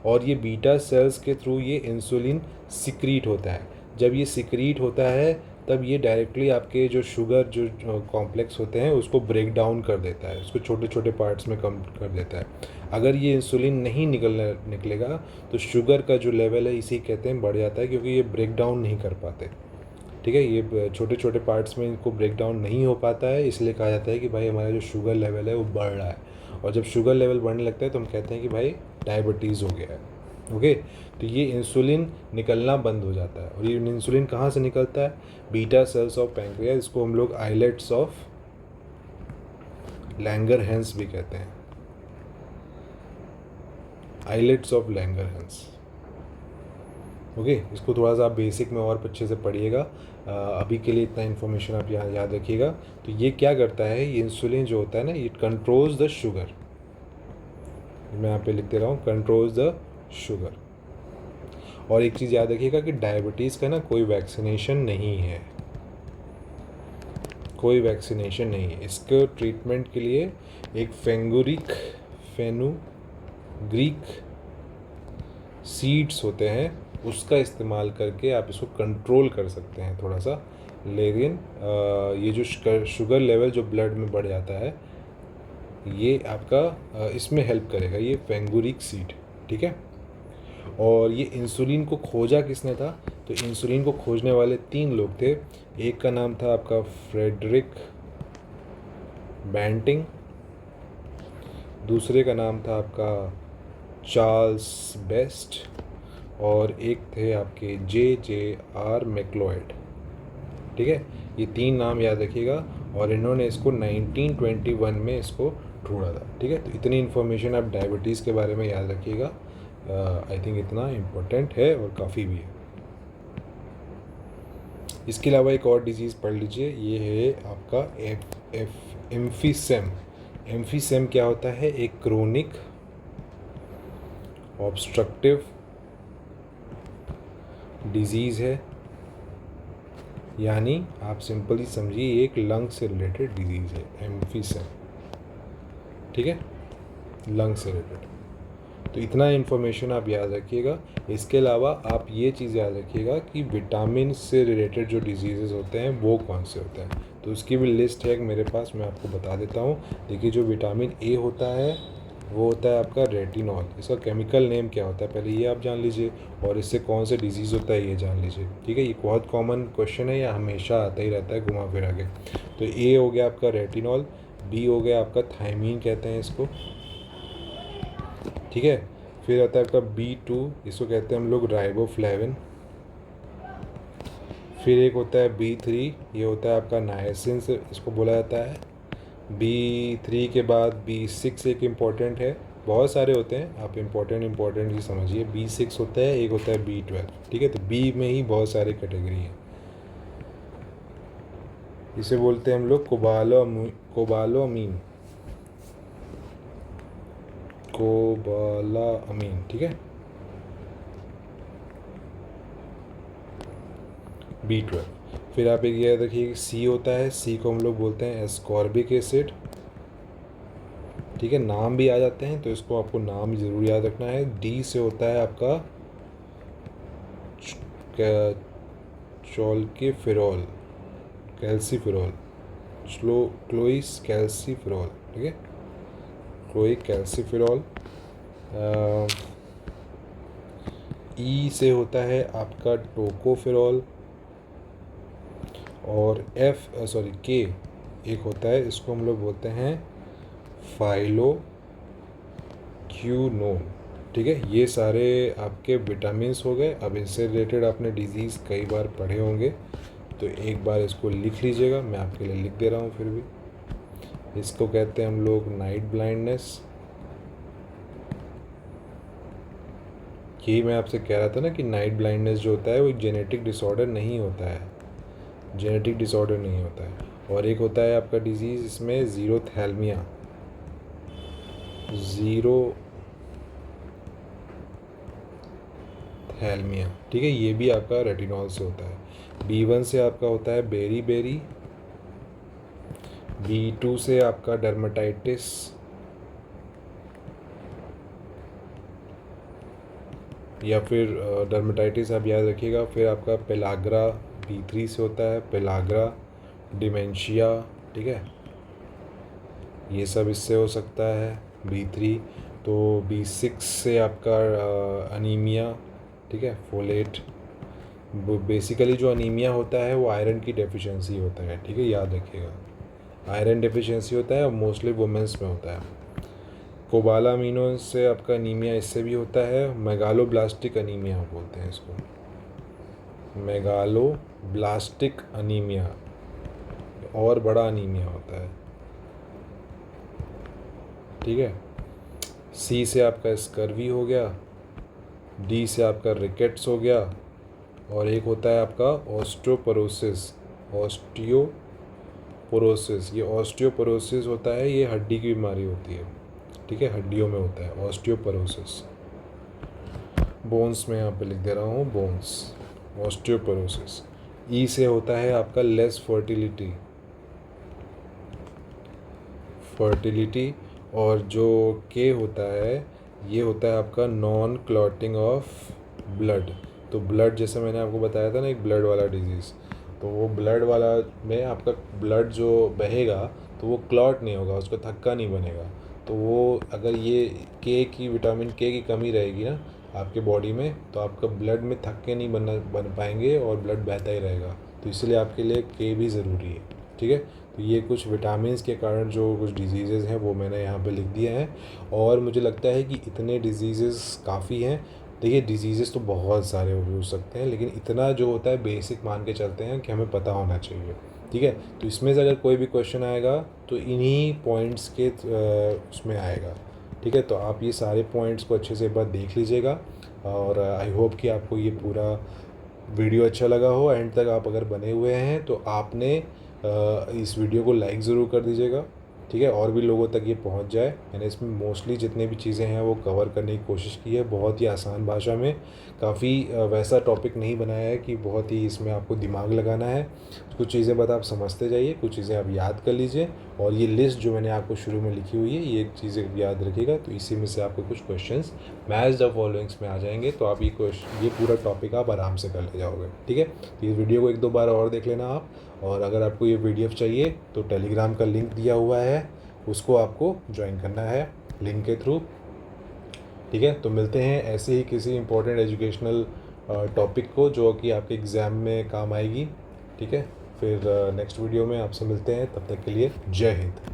और ये बीटा सेल्स के थ्रू ये इंसुलिन सिक्रीट होता है। जब ये सिक्रीट होता है तब ये डायरेक्टली आपके जो शुगर जो कॉम्प्लेक्स होते हैं उसको ब्रेक डाउन कर देता है, उसको छोटे छोटे पार्ट्स में कम कर देता है। अगर ये इंसुलिन नहीं निकलेगा तो शुगर का जो लेवल है, इसी कहते हैं, बढ़ जाता है, क्योंकि ये ब्रेक डाउन नहीं कर पाते, ठीक है। ये छोटे छोटे पार्ट्स में इनको ब्रेक डाउन नहीं हो पाता है, इसलिए कहा जाता है कि भाई हमारा जो शुगर लेवल है वो बढ़ रहा है। और जब शुगर लेवल बढ़ने लगता है तो हम कहते हैं कि भाई डायबिटीज़ हो गया है, ओके। तो ये इंसुलिन निकलना बंद हो जाता है। और ये इंसुलिन कहाँ से निकलता है, बीटा सेल्स ऑफ पैंक्रियास, इसको हम लोग आइलेट्स ऑफ लैंगरहैंस भी कहते हैं, आइलेट्स ऑफ लैंगरहैंस। ओके, इसको थोड़ा सा आप बेसिक में और अच्छे से पढ़िएगा। अभी के लिए इतना इन्फॉर्मेशन आप यहाँ याद रखिएगा। तो ये क्या करता है, ये इंसुलिन जो होता है ना, इट कंट्रोल्स द शुगर। मैं यहाँ पे लिख दे रहा हूँ, कंट्रोल्स द शुगर। और एक चीज़ याद रखिएगा कि डायबिटीज़ का ना कोई वैक्सीनेशन नहीं है, कोई वैक्सीनेशन नहीं है। इसके ट्रीटमेंट के लिए एक फेनुग्रीक सीड्स होते हैं, उसका इस्तेमाल करके आप इसको कंट्रोल कर सकते हैं थोड़ा सा। लेकिन ये जो शुगर लेवल जो ब्लड में बढ़ जाता है, ये आपका इसमें हेल्प करेगा, ये फेंगुरिक सीड, ठीक है। और ये इंसुलिन को खोजा किसने था, तो इंसुलिन को खोजने वाले 3 लोग थे। एक का नाम था आपका फ्रेडरिक बैंटिंग, दूसरे का नाम था आपका चार्ल्स बेस्ट, और एक थे आपके JJR मैक्लोइड, ठीक है। ये 3 नाम याद रखिएगा। और इन्होंने इसको 1921 में इसको ढूंढा था, ठीक है। तो इतनी इन्फॉर्मेशन आप डायबिटीज़ के बारे में याद रखिएगा। आई थिंक इतना इम्पोर्टेंट है और काफ़ी भी है। इसके अलावा एक और डिजीज़ पढ़ लीजिए, ये है आपका एम्फीसेम। एम्फीसेम क्या होता है, एक क्रोनिक ऑब्स्ट्रक्टिव डिजीज़ है, यानी आप सिंपली समझिए एक लंग से रिलेटेड डिजीज़ है एम्फीसेम, ठीक है, लंग से रिलेटेड। तो इतना इन्फॉर्मेशन आप याद रखिएगा। इसके अलावा आप ये चीज़ याद रखिएगा कि विटामिन से रिलेटेड जो डिजीज़ होते हैं वो कौन से होते हैं, तो उसकी भी लिस्ट है मेरे पास, मैं आपको बता देता हूँ। देखिए, जो विटामिन ए होता है वो होता है आपका रेटिनॉल। इसका केमिकल नेम क्या होता है पहले ये आप जान लीजिए, और इससे कौन से डिजीज़ होता है ये जान लीजिए, ठीक है। ये बहुत कॉमन क्वेश्चन है, या हमेशा आता ही रहता है घुमा फिरा के। तो ए हो गया आपका रेटिनॉल, बी हो गया आपका थायमीन कहते हैं इसको, ठीक है। फिर आता है आपका B2, इसको कहते हैं हम लोग राइबोफ्लेविन। फिर एक होता है B3, ये होता है आपका नायसिन से इसको बोला जाता है। B3 के बाद B6 एक इम्पॉर्टेंट है, बहुत सारे होते हैं, आप इम्पोर्टेंट ही समझिए। B6 होता है, एक होता है B12, ठीक है। तो B में ही बहुत सारे कैटेगरी हैं। इसे बोलते हैं हम लोग कोबालामीन, ठीक है। B12। फिर आप एक याद रखिए कि C होता है, C को हम लोग बोलते हैं एस्कॉर्बिक एसिड, ठीक है। नाम भी आ जाते हैं तो इसको आपको नाम ज़रूर याद रखना है। D से होता है आपका चोल्केफिरोल, कैल्सीफिरोल, क्लोइस कैल्सीफिरोल, ठीक है, क्लोइक कैल्सीफिरोल। E से होता है आपका टोकोफिरोल, और K एक होता है, इसको हम लोग बोलते हैं फाइलोक्यूनोन, ठीक है। ये सारे आपके विटामिन्स हो गए। अब इससे रिलेटेड आपने डिजीज़ कई बार पढ़े होंगे, तो एक बार इसको लिख लीजिएगा, मैं आपके लिए लिख दे रहा हूँ फिर भी। इसको कहते हैं हम लोग नाइट ब्लाइंडनेस। यही मैं आपसे कह रहा था ना कि नाइट ब्लाइंडनेस जो होता है वो जेनेटिक डिसऑर्डर नहीं होता है, जेनेटिक डिसऑर्डर नहीं होता है। और एक होता है आपका डिजीज़ इसमें ज़ीरोथैल्मिया, ठीक है, ये भी आपका रेटिनॉल से होता है। B1 से आपका होता है बेरी, B2 से आपका डर्मेटाइटिस, या फिर डर्मेटाइटिस आप याद रखिएगा। फिर आपका पेलाग्रा B3 से होता है, पेलाग्रा, डिमेंशिया, ठीक है, ये सब इससे हो सकता है B3। तो B6 से आपका अनीमिया, ठीक है, फोलेट। बेसिकली जो अनीमिया होता है वो आयरन की डेफिशिएंसी होता है, ठीक है, याद रखिएगा, आयरन डेफिशिएंसी होता है और मोस्टली वुमेंस में होता है। कोबालामीनो से आपका अनीमिया इससे भी होता है, मेगालोब्लास्टिक अनीमिया बोलते हैं इसको, मेगालोब्लास्टिक अनीमिया, और बड़ा अनीमिया होता है, ठीक है। C से आपका स्कर्वी हो गया, D से आपका रिकेट्स हो गया, और एक होता है आपका ऑस्टियोपोरोसिस। ये ऑस्टियोपोरोसिस होता है, ये हड्डी की बीमारी होती है, ठीक है, हड्डियों में होता है ऑस्टियोपोरोसिस। बोन्स में यहाँ पे लिख दे रहा हूँ, बोन्स, ऑस्टियोपोरोसिस। ई से होता है आपका लेस फर्टिलिटी। और जो के होता है, ये होता है आपका नॉन क्लॉटिंग ऑफ ब्लड। तो ब्लड, जैसे मैंने आपको बताया था ना, एक ब्लड वाला डिजीज़, तो वो ब्लड वाला में आपका ब्लड जो बहेगा तो वो क्लॉट नहीं होगा, उसका थक्का नहीं बनेगा। तो वो अगर ये विटामिन के की कमी रहेगी ना आपके बॉडी में, तो आपका ब्लड में थक्के नहीं बन पाएंगे और ब्लड बहता ही रहेगा। तो इसलिए आपके लिए के भी ज़रूरी है, ठीक है। तो ये कुछ विटामिन्स के कारण जो कुछ डिजीज़ेज़ हैं वो मैंने यहाँ पे लिख दिए हैं। और मुझे लगता है कि इतने डिजीज़ेज़ काफ़ी हैं। देखिए, डिजीज़ेज़ तो बहुत सारे हो सकते हैं, लेकिन इतना जो होता है बेसिक मान के चलते हैं कि हमें पता होना चाहिए, ठीक है। तो इसमें से अगर कोई भी क्वेश्चन आएगा तो इन्हीं पॉइंट्स के उसमें आएगा, ठीक है। तो आप ये सारे पॉइंट्स को अच्छे से एक बार देख लीजिएगा। और आई होप कि आपको ये पूरा वीडियो अच्छा लगा हो। एंड तक आप अगर बने हुए हैं तो आपने इस वीडियो को लाइक ज़रूर कर दीजिएगा, ठीक है, और भी लोगों तक ये पहुंच जाए। मैंने इसमें मोस्टली जितने भी चीज़ें हैं वो कवर करने की कोशिश की है, बहुत ही आसान भाषा में। काफ़ी वैसा टॉपिक नहीं बनाया है कि बहुत ही इसमें आपको दिमाग लगाना है। कुछ चीज़ें बस आप समझते जाइए, कुछ चीज़ें आप याद कर लीजिए, और ये लिस्ट जो मैंने आपको शुरू में लिखी हुई है ये चीज़ें याद रखिएगा। तो इसी में से आपको कुछ क्वेश्चंस मैच द फॉलोइंग्स में आ जाएंगे, तो आप ये पूरा टॉपिक आप आराम से कर ले जाओगे, ठीक है। तो इस वीडियो को 1-2 बार और देख लेना आप। और अगर आपको ये PDF चाहिए तो टेलीग्राम का लिंक दिया हुआ है, उसको आपको ज्वाइन करना है लिंक के थ्रू, ठीक है। तो मिलते हैं ऐसे ही किसी इंपॉर्टेंट एजुकेशनल टॉपिक को जो कि आपके एग्ज़ाम में काम आएगी, ठीक है। फिर नेक्स्ट वीडियो में आपसे मिलते हैं, तब तक के लिए जय हिंद।